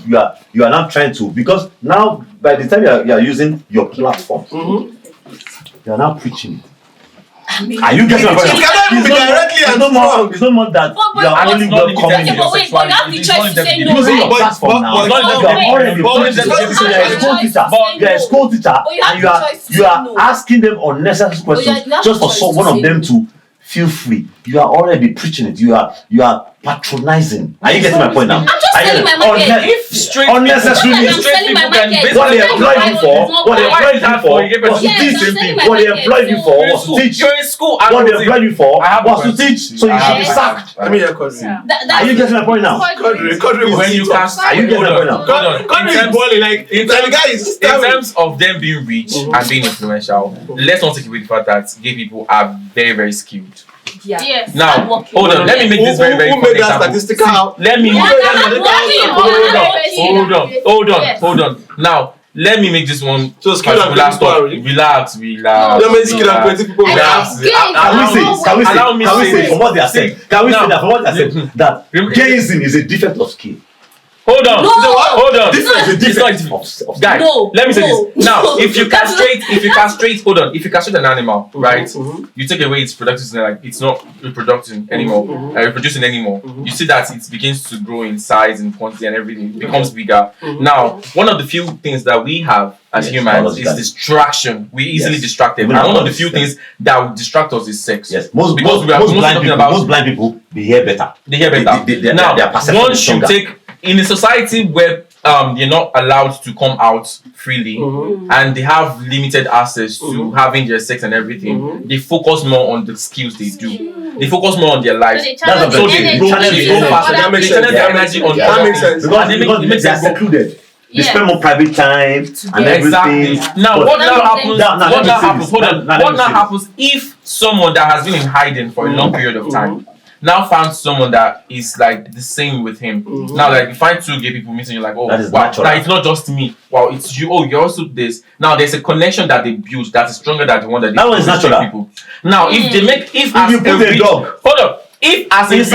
you are not trying to, because now by the time you are using your platform, you are now preaching. Are you getting my point? You cannot even be directly and strong. It's no more that you are only welcoming you have the choice to say no. using your platform now. You are a school teacher and you are asking them unnecessary questions just for one of them to feel free. You are already preaching it. You are patronizing. Are you getting my point now? I'm just telling my market. If straight unnecessarily, what they employed you for, was to teach. You're in school. What they employed you for was to teach, so you should be sacked. Let me hear Kodri. Are you getting my point now? Kodri When you cast, Are you getting my point now? Kodri is balling like the guy is in terms of them being rich and being influential, let's not take away the fact that gay people are very, very skilled. Yes. Now, hold on. Let me make this very, very Who made that statistical out? Let me hold on. Now, let me make this one. So skill and relax. relax. Let me skill and 20 people relax. Can we say from what they are saying? Can we say that from what they are saying that gazing is a defect of skill? Hold on. Hold on. Guys, let me say this. Now, if you castrate an animal, right? You take away its productive, like it's not reproducing anymore, reproducing anymore. You see that it begins to grow in size and quantity and everything. It becomes bigger. Now, one of the few things that we have as humans is distraction. We easily distracted. And one of the few things that will distract us is sex. Yes, most blind people behave better. They hear better. Now, once you take in a society where you're not allowed to come out freely and they have limited access to having their sex and everything, they focus more on the skills they do. They focus more on their lives. That's so they channel their energy on that makes sense. Because they are secluded. They spend more private time and everything. Now, what now happens if someone that has been in hiding for a long period of time now found someone that is like the same with him. Now, like you find two gay people meeting, you're like, oh, That is wow, natural. now it's not just me. Wow, it's you. Oh, you're also this. Now there's a connection that they build that is stronger than the one that they That one is build with natural. people. Now, if they make, if as you put a dog, hold up. If as a rich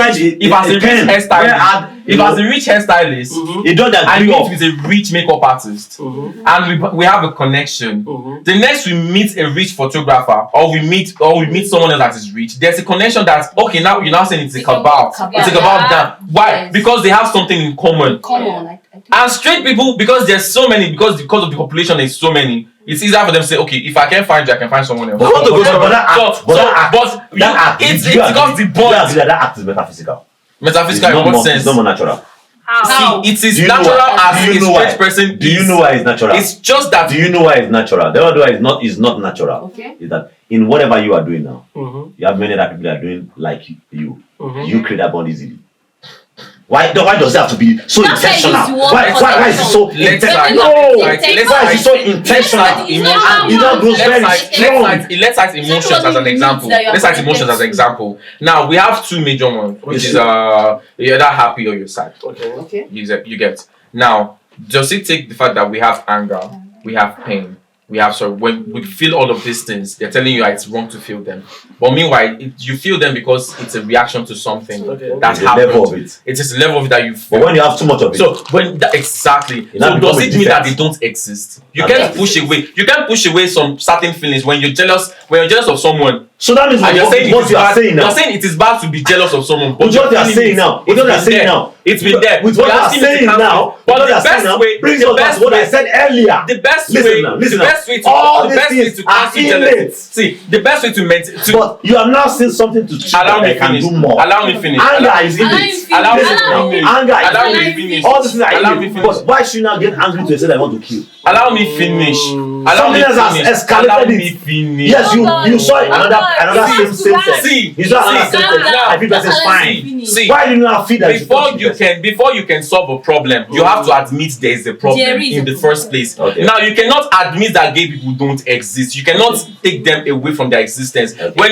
hairstylist, a dog that I grew meet up. with a rich makeup artist, and we have a connection. The next we meet a rich photographer, or we meet someone else that is rich. There's a connection that okay now you're now saying it's a cabal. It's a cabal that why? Yes. Because they have something in common. And straight people, because there's so many, because of the population is so many, it's easier for them to say, okay, if I can't find you, I can find someone else. But want to go somewhere. It's because the bond. That act is metaphysical. Metaphysical in what sense? It's not more natural. How? See, it is Do you know natural why? as Do you a know why? straight person. Do you know why it's natural? It's just that. Do you know why it's natural? The other why is not natural. Okay. Is that in whatever you are doing now, you have many other people that are doing like you. You create that bond easily. Why does it have to be so That's why I use intentional? the word Why is it so Let's intentional? Why is it so intentional? It's not how It now goes very strong. Let's cite emotions as an example. Let's cite emotions as an example. Now we have two major ones, which is you're either happy or you're sad. Okay. You get. Now, does it take the fact that we have anger, we have pain, we have when we feel all of these things, they're telling you it's wrong to feel them. But meanwhile, you feel them because it's a reaction to something that The happened. level of it. It is the level of it that you feel. But when you have too much of it, So exactly. It now So does becomes it a mean that defect. they don't exist? You can't push away. You can't push away some certain feelings when you're jealous. When you're jealous of someone, so that means and you're saying what you are saying now. You're saying it is bad to be jealous of someone. But With what you are feeling saying it. now. It's With what you are been saying there. now. It's been there. With what you are asking me to saying cancel now. it. But What you the are saying best now way, brings the us back best to what I way, said earlier. the best Listen way, now, the best way to all the these best way things to are cancel innate. jealousy. See, the best way to maintain. But you have now seen something to cheat Allow that me I can finish. do more. Allow me finish. Anger is Allow innate. him finish. Allow me Listen now. finish. Anger is Allow me innate. finish. All these things are Allow me innate. finish. But why should you now get angry to say that I want to kill? Allow me finish. Allow me Something else finish. has escalated Allow it. me finish. Yes, you saw another See, same sex. See, You saw another see, same sex. now, I feel that is fine. See, Why do you not feel that you before you can solve a problem, you have to admit there is a problem There is in a the problem. first place. Okay. Now you cannot admit that gay people don't exist. You cannot take them away from their existence. Okay. When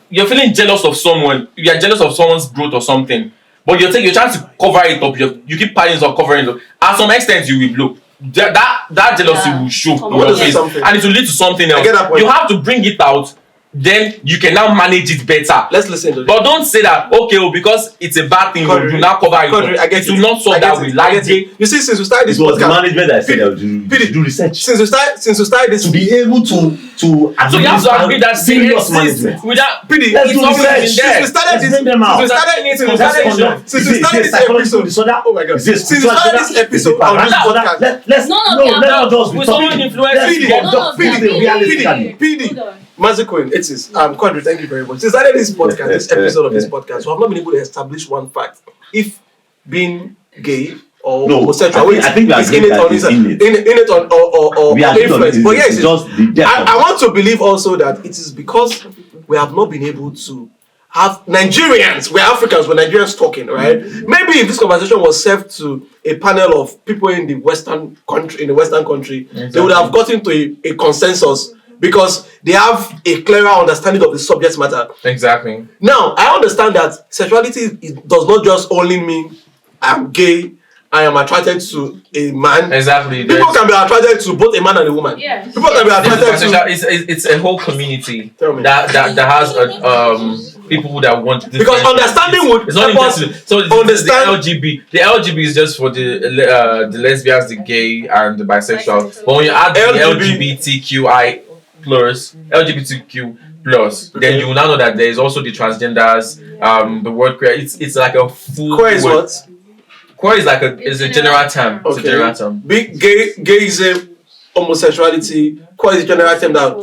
you're feeling jealous of someone, you are jealous of someone's growth or something, but you're trying to cover it up. You keep piling or covering it up. At some extent, you will blow. That jealousy will show in your face, and it will lead to something else. I get that point. You have to bring it out. Then you can now manage it better. Let's listen to this. But don't say that, okay, because it's a bad thing, you now cover it. Quadri, I get it will not solve that way. Like you see, since we started this It was the podcast, management that said that you do research. since we started this, To be able to so you have to agree that they serious exist management. without Let's it's do always research. been there. since we started Let's this, bring them out. since we started this episode, oh my god, since we started this episode on this podcast, Let's just With someone influencing PD, Maziquin, it is Quadri, thank you very much. Since I started this podcast, this episode of this podcast, so I've not been able to establish one fact. If being gay or homosexual, I think we is agree innate that on it's his innate. innate or We agree on influence. it. But yes, It's just the depth of I want to believe also that it is because we have not been able to have Nigerians, we're Africans, we're Nigerians talking, right? Maybe if this conversation was served to a panel of people in the Western country, they would have gotten to a consensus because they have a clearer understanding of the subject matter. Exactly. Now, I understand that sexuality does not just only mean I'm gay, I am attracted to a man. Exactly. People can be attracted to both a man and a woman. Yes. People can be attracted to... It's a whole community Tell me. that has people that want different Because understanding would it's not help us intentional. So understand- the LGB. The LGB is just for the lesbians, the gay, and the bisexual. But when you add the LGBTQI plus, LGBTQ plus, then you will now know that there is also the transgenders. The word queer. It's like a full. Queer is word. what? Queer is like a general term. It's a general term. Big gayism, homosexuality, queer is a general term that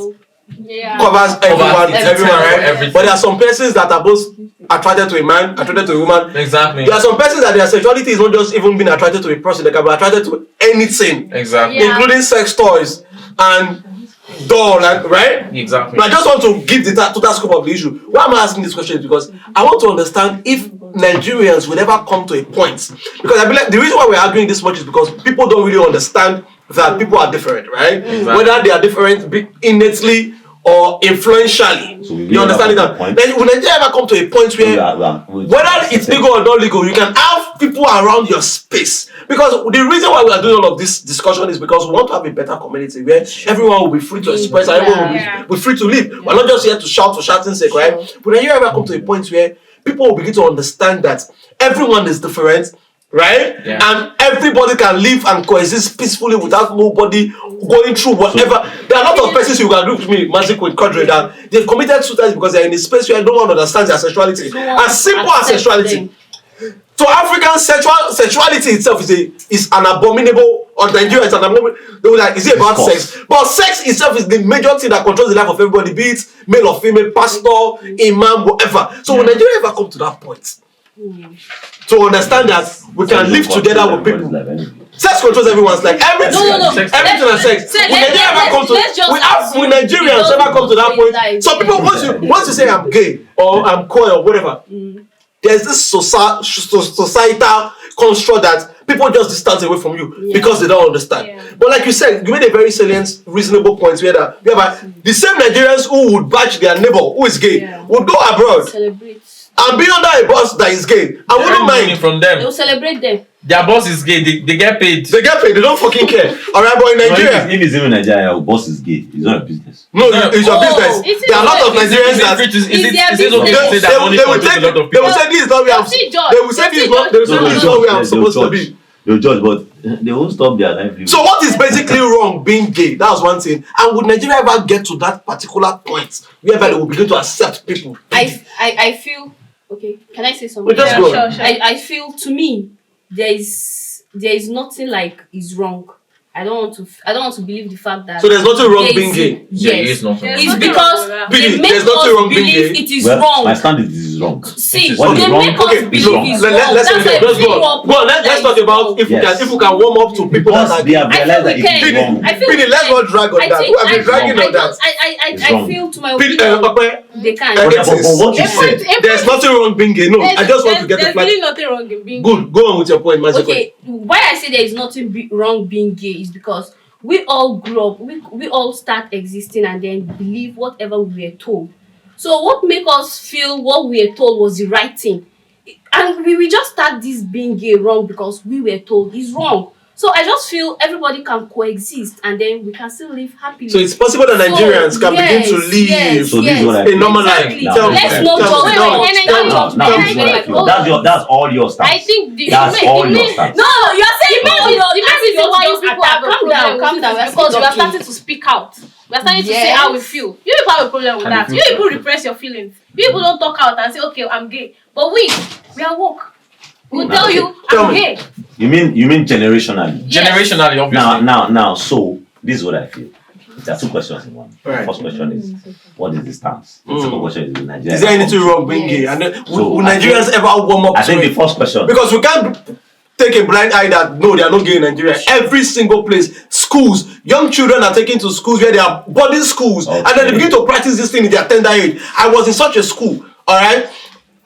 covers everyone, right? everything. But there are some persons that are both attracted to a man, attracted to a woman. Exactly. There are some persons that their sexuality is not just even being attracted to a person, they can be attracted to anything, Exactly. including sex toys and doll, right? Exactly. Now, I just want to give the total scope of the issue. Why am I asking this question is because I want to understand if Nigerians will ever come to a point. Because I believe the reason why we're arguing this much is because people don't really understand that people are different, right? Exactly. Whether they are different innately or influentially. So You understand it now? Then will Nigeria ever come to a point where whether it's legal or not legal, you can have people around your space? Because the reason why we are doing all of this discussion is because we want to have a better community where everyone will be free to express and everyone will be free to live. We're not just here to shout for shouting's sake, right? Will Nigeria ever come to a point where people will begin to understand that everyone is different, right? Yeah. And everybody can live and coexist peacefully without nobody going through whatever. There are a lot of persons who can agree with me, Magic with Kodre, that they've committed suicide because they're in a space where no one understands their sexuality. As simple as sexuality. So African sexuality itself is an abominable, or Nigeria is an abominable. They were like, is it about sex? But sex itself is the major thing that controls the life of everybody, be it male or female, pastor, imam, whatever. So will Nigeria ever come to that point? To understand that we can live together with people. Sex controls everyone's life. Everything. Everything and sex. Will Nigerians ever come to that point? So people, once you say I'm gay or I'm coy or whatever, there's this societal construct that people just distance away from you because they don't understand. But like you said, you made a very salient, reasonable point where the same Nigerians who would bash their neighbor who is gay would go abroad. Celebrate. And be under a boss that is gay. I wouldn't mind from them. They will celebrate them. Their boss is gay. They get paid. They get paid. They don't fucking care. Alright, but in Nigeria, if it's even Nigeria, your boss is gay. It's not a business. No, it's your business. There are a lot of Nigerians that is it okay to say that money controls a lot of people? They will say this is not where I'm. They will say this is not where I'm supposed to be. They'll judge, but they won't stop their livelihood. So what is basically wrong being gay? That's one thing. And would Nigeria ever get to that particular point whereby they will begin to accept people? I feel. Okay, can I say something? Just go. Sure. I feel, to me, there is nothing like is wrong. I don't want to believe the fact that. So there's nothing wrong being gay. Yes, it's because Really, they make there's nothing us wrong being believe gay. it is wrong. My standard is wrong. See, What is they wrong? make us believe it's wrong. Let's talk about if we can warm up to people that are they have realized that it is wrong. let's not drag on that. I've been dragging on that. I feel, to my opinion, they can. But what you said, there's nothing wrong being gay. No, I just want to get the flag. There's really nothing wrong in being gay. Good, go on with your point, Magic. Okay, why I say there is nothing wrong being gay is because we all grew up, we all start existing and then believe whatever we were told. So what make us feel what we were told was the right thing? And we just start this being gay wrong because we were told it's wrong. So I just feel everybody can coexist and then we can still live happily. So it's possible that Nigerians can begin to live So this is what I a normal life. Exactly. Let's not judge. That's all your stance. I think that's all your stance. No, you are saying the reason why you people have a problem calm down. because we are starting to speak out. We are starting to say how we feel. You people have a problem with that. You people repress your feelings. People don't talk out and say, okay, I'm gay. But we are woke. We'll tell you, I'm gay. You mean generationally? Yes. Generationally, obviously. Now. So this is what I feel. There are two questions in one. Right. The first question is, what is the stance? The second question is, Nigeria. Is there anything wrong being gay? And will Nigerians ever warm up I to think it? the first question. Because we can't take a blind eye that no, they are not gay in Nigeria. Every single place, schools, young children are taken to schools where they are boarding schools, and then they begin to practice this thing in their tender age. I was in such a school, all right.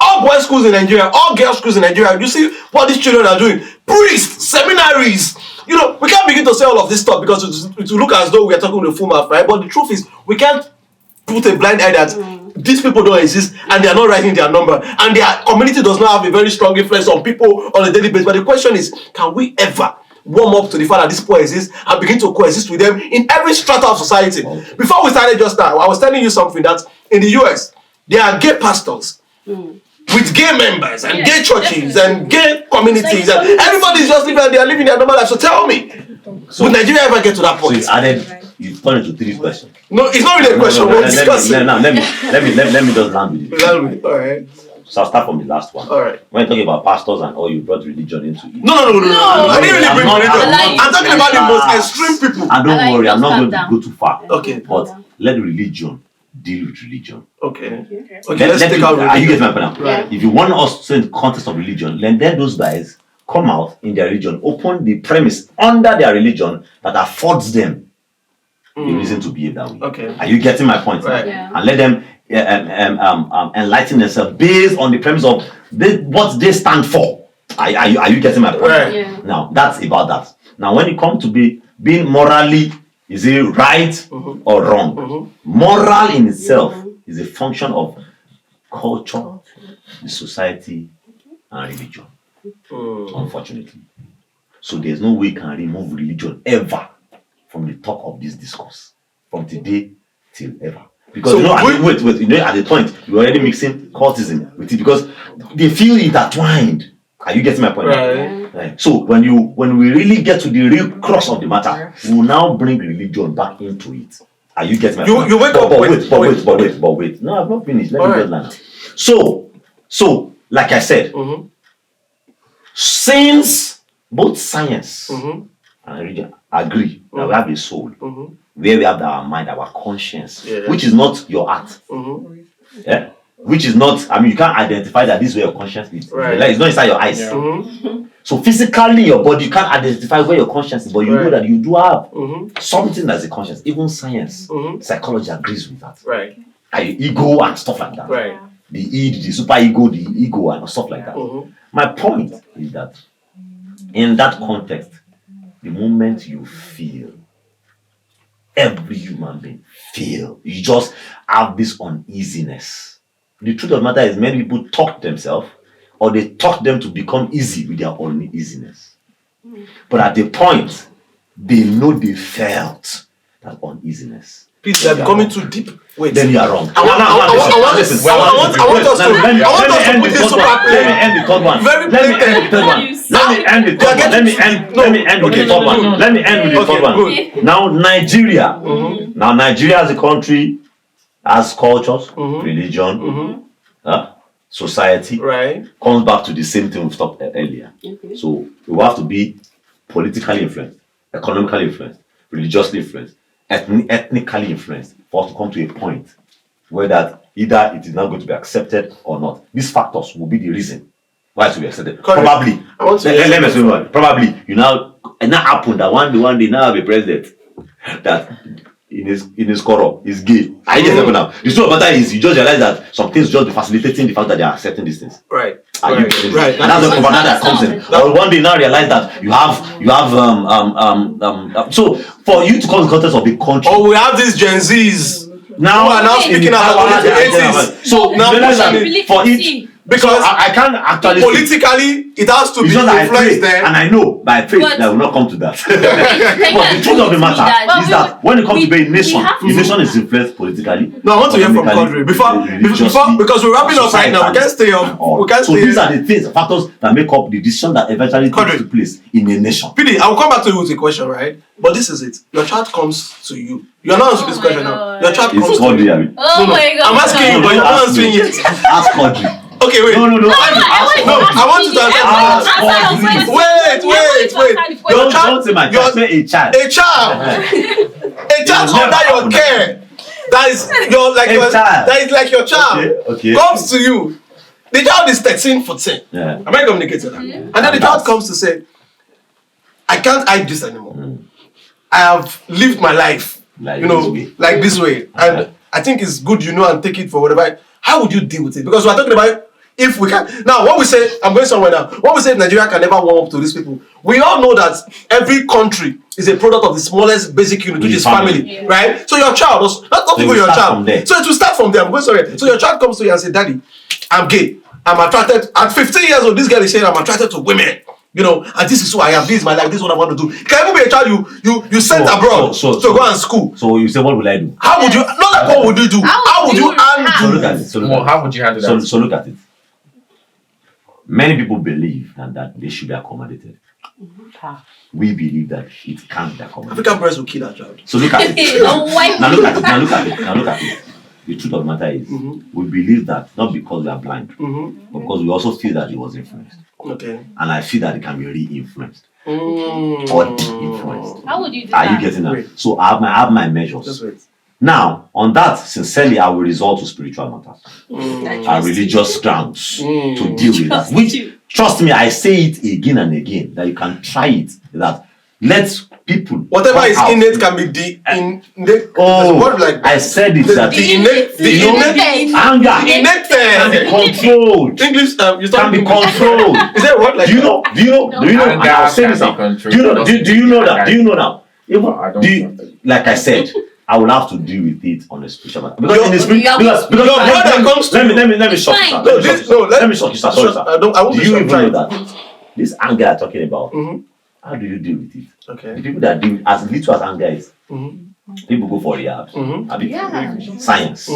All boys schools in Nigeria, all girls schools in Nigeria. You see what these children are doing? Priests, seminaries. You know, we can't begin to say all of this stuff because it will look as though we are talking with a full mouth, right? But the truth is, we can't put a blind eye that these people don't exist and they are not writing their number and their community does not have a very strong influence on people on a daily basis. But the question is, can we ever warm up to the fact that these people exist and begin to coexist with them in every strata of society? Before we started just now, I was telling you something that in the US, there are gay pastors with gay members and gay churches and gay communities and everybody's just living and they are living their normal life. So tell me, will Nigeria ever get to that point? So you turned into 3 questions. No, it's not really a question. We're discussing. Let me just land with it. All right. So I'll start from the last one. All right. When you're talking about pastors and all, you brought religion into it. No. I didn't really bring religion. I'm talking about the most extreme people. And don't worry, I'm not going to go too far. Okay. But let religion deal with religion. Okay, let's take out religion. Are you getting my point now? Right. If you want us to say in the context of religion, then those guys come out in their religion, open the premise under their religion that affords them a reason to behave that way. Okay. Are you getting my point? Right. Yeah. And let them enlighten themselves based on the premise of what they stand for. Are you getting my point? Right. Yeah. Now that's about that. Now when it comes to being morally, Is it right or wrong? Moral in itself is a function of culture, the society, and religion. Unfortunately. So there's no way you can remove religion ever from the talk of this discourse. From today till ever. Because wait, at the point, you're already mixing cultism with it because they feel intertwined. Are you getting my point? Right. So when we really get to the real crux of the matter, we will now bring religion back into it. Are you getting my point? You wake up. But wait. No, I've not finished. Let me just learn. So, like I said, since both science and religion agree that we have a soul, where we have our mind, our conscience, which is not your heart. Yeah? Which is not, you can't identify that this is where your conscience is. Right. Like, it's not inside your eyes. So physically, your body, you can't identify where your conscience is, but you know that you do have something that's a conscience. Even science, psychology agrees with that. Right. Like ego and stuff like that. Right. The super ego, the ego and stuff like that. My point is that in that context, the moment you feel, every human being feel, you just have this uneasiness. The truth of the matter is many people talk themselves or they talk them to become easy with their uneasiness. But at the point, they know they felt that uneasiness. Please, they're becoming too deep. Wait. Then you are wrong. I want us to put this super Let me end the third one. Let me end with the third one. Now Nigeria as a country has cultures, religion, society, comes back to the same thing we talked earlier. So we have to be politically influenced, economically influenced, religiously influenced, ethnically influenced for us to come to a point where that either it is not going to be accepted or not. These factors will be the reason why it will be accepted. Probably. Let me say probably you now happen that one day now have a president that in his corrupt is gay. I just now. The truth of the matter is you just realize that some things just be facilitating the fact that they are accepting these things. Right. And that's the propaganda that comes in. Or one day now realize that you have so for you to come in the context of the country. Oh, we have these Gen Zs now who are now speaking about the 80s. So now for it. Because I can't actually politically it has to be influenced there. And I know by faith that will not come to that. But the truth of the matter is that when it comes to being nation, the nation is influenced politically. No, I want to hear from Quadri before because we're wrapping up right now. We can't stay up. So these are the things, factors that make up the decision that eventually takes place in a nation. PD, I will come back to you with a question, right? But this is it. Your child comes to you. You are not answering this question now. Your child comes to you. Oh my God. I'm asking you, but you're not answering yet. Ask Quadri. Okay, wait. No. I want you to answer. Wait. Don't say my child. Say a child. A child under your care. That is your child. Okay. Comes to you. The child is 13, 14. Yeah. Am I communicating that? And then the child comes to say, I can't hide this anymore. I have lived my life, like this way. And I think it's good, and take it for whatever. How would you deal with it? Because we're talking about if we can. Now, what we say, I'm going somewhere now. What we say Nigeria can never warm up to these people. We all know that every country is a product of the smallest basic unit, which is family, right? So your child, not even your child. So it will start from there. I'm going sorry. So your child comes to you and says, Daddy, I'm gay. I'm attracted. At 15 years old, this girl is saying I'm attracted to women. And this is who I am. This is my life. This is what I want to do. It can even be a child you sent abroad to go and school. So you say, what will I do? How would you? Not like what would you do? How would you handle? So look at it. How would you handle that? So look at it. Many people believe that they should be accommodated. We believe that it can't be accommodated. African parents will kill that child. So look at it. Now look at it. The truth of the matter is, we believe that not because we are blind, but because we also feel that it was influenced. Okay. And I feel that it can be re-influenced or de-influenced. How would you do that? Are you getting that? Wait. So I have my measures. Just wait. Now, on that, sincerely, I will resort to spiritual matters and religious grounds to deal with that. Which, trust me, I say it again and again that you can try it. That let people whatever is innate can be I said it that the innate anger innate can be controlled. English can be controlled. Is that what like? Do you know? And I'll say this now. Do you know that? Even like I said, I will have to deal with it on a spiritual matter. Because in the spirit, your brother comes to let me shock you, sir. Let me shock you, sir. Sorry, sir. I won't Do be you even know surprised. that this anger I'm talking about? Mhm. How do you deal with it? Okay. The people that deal as little as anger is, people go for rehabs. Science,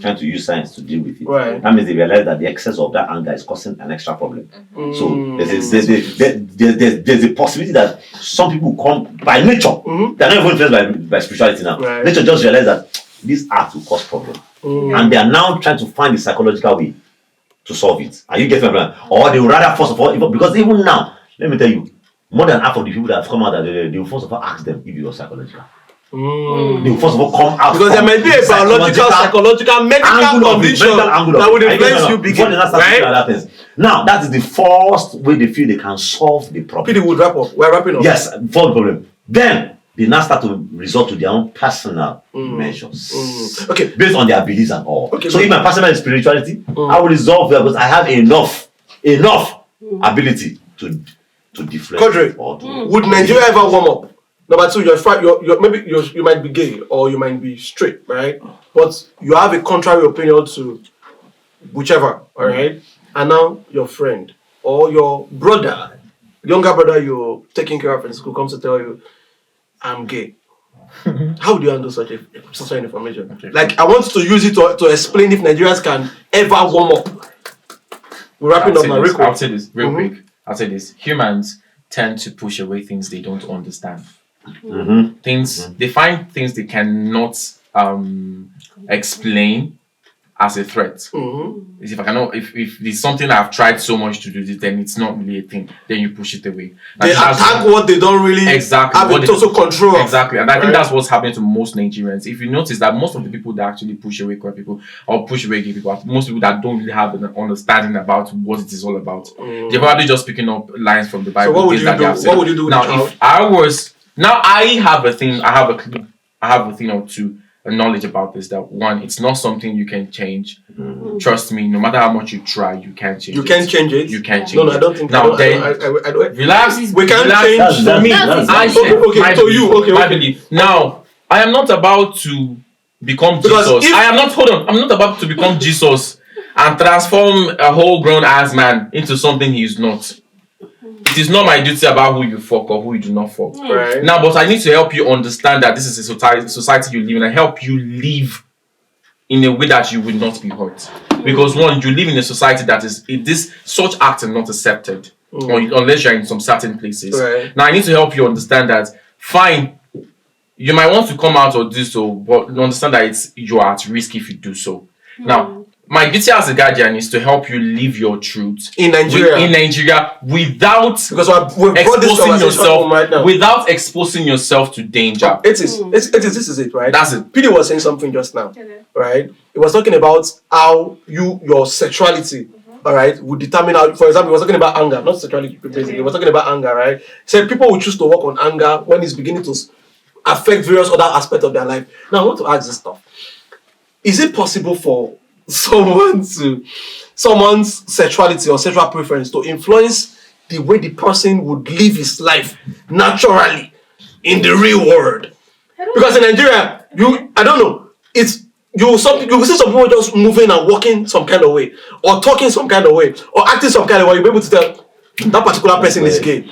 trying to use science to deal with it. Right. That means they realize that the excess of that anger is causing an extra problem. So there's a possibility that some people come by nature. They're not even influenced by spirituality now. Right. Nature just realize that this act will cause problem, and they are now trying to find the psychological way to solve it. Are you getting my plan? Or they would rather first of all, because even now, let me tell you, more than half of the people that have come out, that they will first of all ask them if it was psychological. They will first of all come out Because there might be a biological, psychological, medical condition that would influence you before right? Now, that is the first way they feel they can solve the problem. PD would wrap up. We're wrapping up. Yes, for the problem. Then they now start to resort to their own personal measures. Okay. Based on their beliefs and all. Okay, so if my personal is spirituality, I will resolve it because I have enough ability to deflect. Kodre, would Nigeria ever warm up? Number two, you might be gay or you might be straight, right? But you have a contrary opinion to whichever, all right? And now your friend or your brother, younger brother you're taking care of in school comes to tell you, I'm gay. How do you handle such information? Okay. Like, I want to use it to explain if Nigerians can ever warm up. We're wrapping up now. I'll say this real quick. I'll say this. Humans tend to push away things they don't understand. They find things they cannot explain as a threat. If I cannot, if there's something I've tried so much to do this, then it's not really a thing. Then you push it away. They attack what they don't really have a total control of. Exactly, and I think that's what's happening to most Nigerians. If you notice that most of the people that actually push away queer people or push away gay people are most people that don't really have an understanding about what it is all about. They're probably just picking up lines from the Bible. So what would you do? What would you do now? If I was I have a thing. I have a clue. I have a thing or two. Knowledge about this, that one, it's not something you can change. Trust me, no matter how much you try, you can't change it. You can't change it? You can't change it. No, I don't think now. I don't. Relax. We can't change. For me, I said, okay, so you, okay. I believe. Now, I am not about to become Jesus. I'm not about to become Jesus and transform a whole grown ass man into something he is not. It is not my duty about who you fuck or who you do not fuck. Right. Now, but I need to help you understand that this is a society you live in and help you live in a way that you will not be hurt. Because one, you live in a society that is such acts are not accepted unless you're in some certain places. Right. Now, I need to help you understand that fine, you might want to come out or do so, but understand that you are at risk if you do so. Now, my duty as a guardian is to help you live your truth in Nigeria without exposing yourself right now. Without exposing yourself to danger. This is it, right? That's it. PD was saying something just now, right? He was talking about how your sexuality, all right, would determine how. For example, he was talking about anger, not sexuality. Basically, he was talking about anger, right? He said people will choose to work on anger when it's beginning to affect various other aspects of their life. Now, I want to ask this stuff: is it possible for someone's sexuality or sexual preference to influence the way the person would live his life naturally in the real world? Because in Nigeria, I don't know, you will see some people just moving and walking some kind of way, or talking some kind of way, or acting some kind of way. You'll be able to tell that particular person is gay.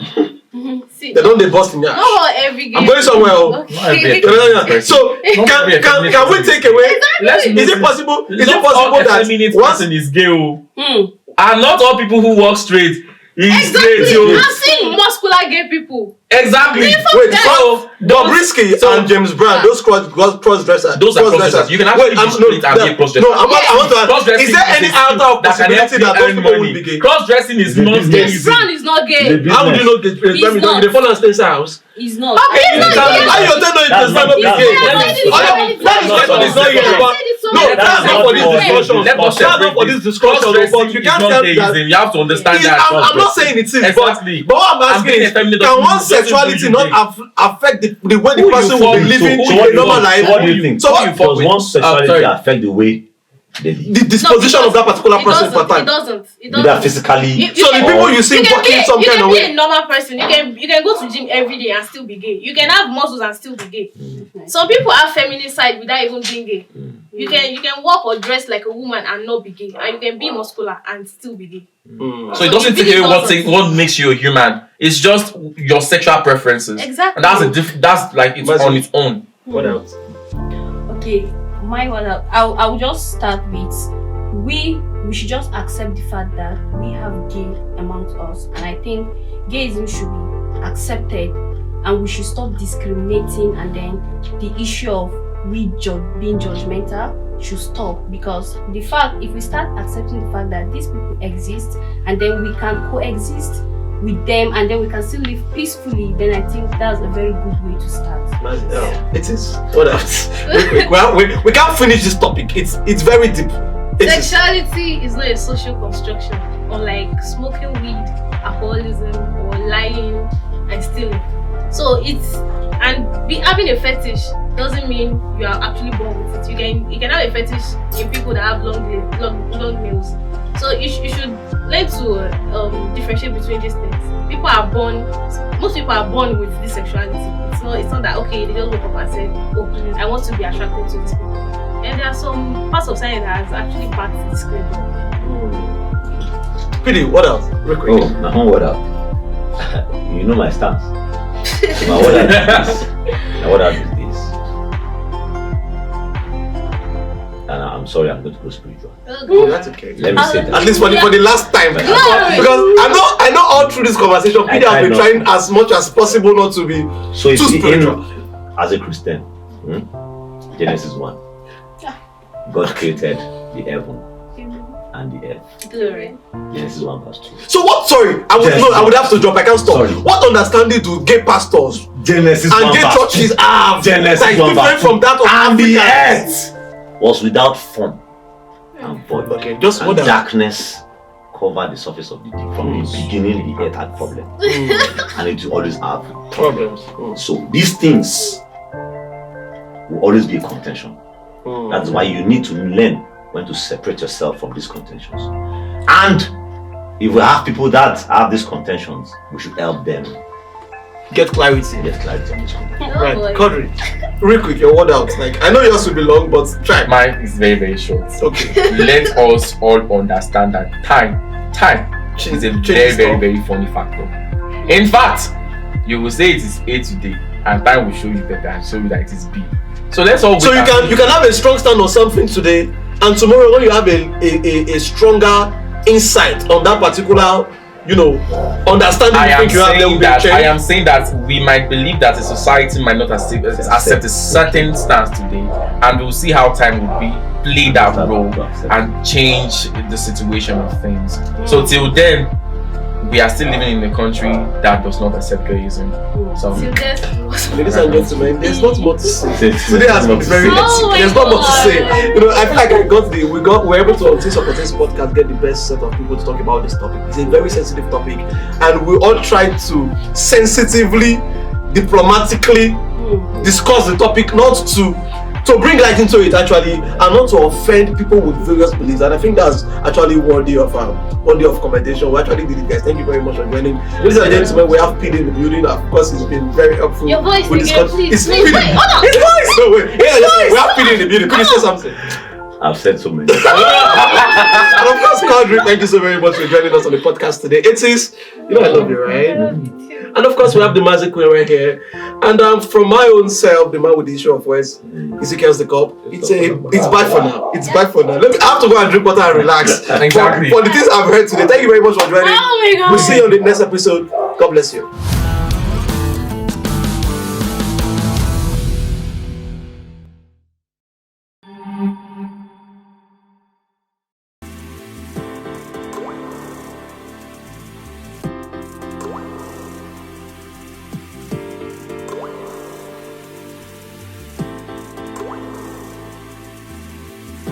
They don't bust in there. Not every gay. I'm going somewhere. Okay. So can we take away? Is it possible? Is it possible that one person is gay? And not all people who walk straight. Exactly. I've seen muscular gay people. Exactly. Wait, so Bobrisky and James Brown, those cross-dressers. Those are cross-dressers. You can actually split and be cross-dressers. No, I want to ask, is there any other possibility that those people will be gay? Cross-dressing is not gay. James Brown is not gay. How would you know gay? They fall and stay house. He's not. How you tell no James Brown not be gay? That discussion is not here. No, that's not for this discussion. That's not for this discussion. But you can't tell that. You have to understand that. I'm not saying it is. Exactly. But what I'm asking is, can one's sexuality not affect the way the person will be living a normal life? What do you think? Does one's sexuality affect the way the disposition of that particular person per time. It doesn't. Either physically. So the people you see walking some kind of way. You can be a normal person. You can go to gym every day and still be gay. You can have muscles and still be gay. Some people have feminine side without even being gay. You can walk or dress like a woman and not be gay, and you can be muscular and still be gay. So it doesn't take away what makes you a human. It's just your sexual preferences. Exactly. And that's like it's on its own. What else? Okay, I'll just start with we should just accept the fact that we have gay amongst us, and I think gayism should be accepted, and we should stop discriminating, and then the issue of being judgmental should stop, because the fact, if we start accepting the fact that these people exist and then we can coexist with them and then we can still live peacefully, then I think that's a very good way to start. It is. What else? we can't finish this topic. It's very deep. Sexuality is not a social construction, or like smoking weed, alcoholism, or lying and stealing. So having a fetish doesn't mean you are actually born with it. You can have a fetish in people that have long nails. So you should learn to differentiate between these things. Most people are born with this sexuality. It's not that okay, they just woke up and said, oh, I want to be attracted to these people. And there are some parts of science that has actually backed this claim. Pretty, what else? Real quick. Oh, now what else? You know my stance. Now what else is this? And I'm sorry, I'm going to go spiritual. Oh, that's okay. Let me say that. At least for the last time. Because I know all through this conversation, Peter has been trying as much as possible not to be too spiritual. As a Christian, Genesis 1, God created the heaven and the earth. Glory. Genesis 1 verse 2. So what? Sorry, I would have to drop. I can't stop. Sorry. What understanding do gay pastors Genesis and 1 gay verse churches 2. have? Genesis like 1 different verse 2. from that of And the Africans? earth was without form and void. Okay, just and what darkness covered the surface of the deep. From the beginning, the earth had problems, and it will always have problems. So these things will always be a contention. That's why you need to learn when to separate yourself from these contentions. And if we have people that have these contentions, we should help them get clarity on this contention. Right, Kodri, real quick, your word out. Like, I know yours will be long, but try. Mine is very, very short. Okay. Let us all understand that time is a very, very, very funny factor. In fact, you will say it is A today, and time will show you better and show you that it is B. So let's all. So you can have a strong stand on something today, and tomorrow when you have a stronger insight on that particular, understanding you think you have, there will be a change. I am saying that we might believe that a society might not accept a certain stance today, and we'll see how time will play that role and change the situation of things. So till then, we are still living in a country that does not accept gayism. So, ladies and gentlemen, there's not much to say. Today has been very hectic. There's not much to say. I feel like we're able to on Taste of Potential podcast get the best set of people to talk about this topic. It's a very sensitive topic, and we all try to sensitively, diplomatically discuss the topic, not to bring light into it actually, and not to offend people with various beliefs. And I think that's actually worthy of commendation. We actually did it, guys. Thank you very much for joining. Ladies and gentlemen, we have Pete in the building. Of course, it's been very helpful. Your voice again, please. Hold on. His voice. No way. We have Pete in the building. Could you say something? I've said so many. And of course, Kodri, thank you so very much for joining us on the podcast today. It is, I love you, right? And of course, we have the magic queen right here. And from my own self, the man with the issue of words, Ezekiel's the cup. It's bad for now. It's bad for now. I have to go and drink water and relax. Exactly. For the things I've heard today. Thank you very much for joining. Oh my God. We'll see you on the next episode. God bless you.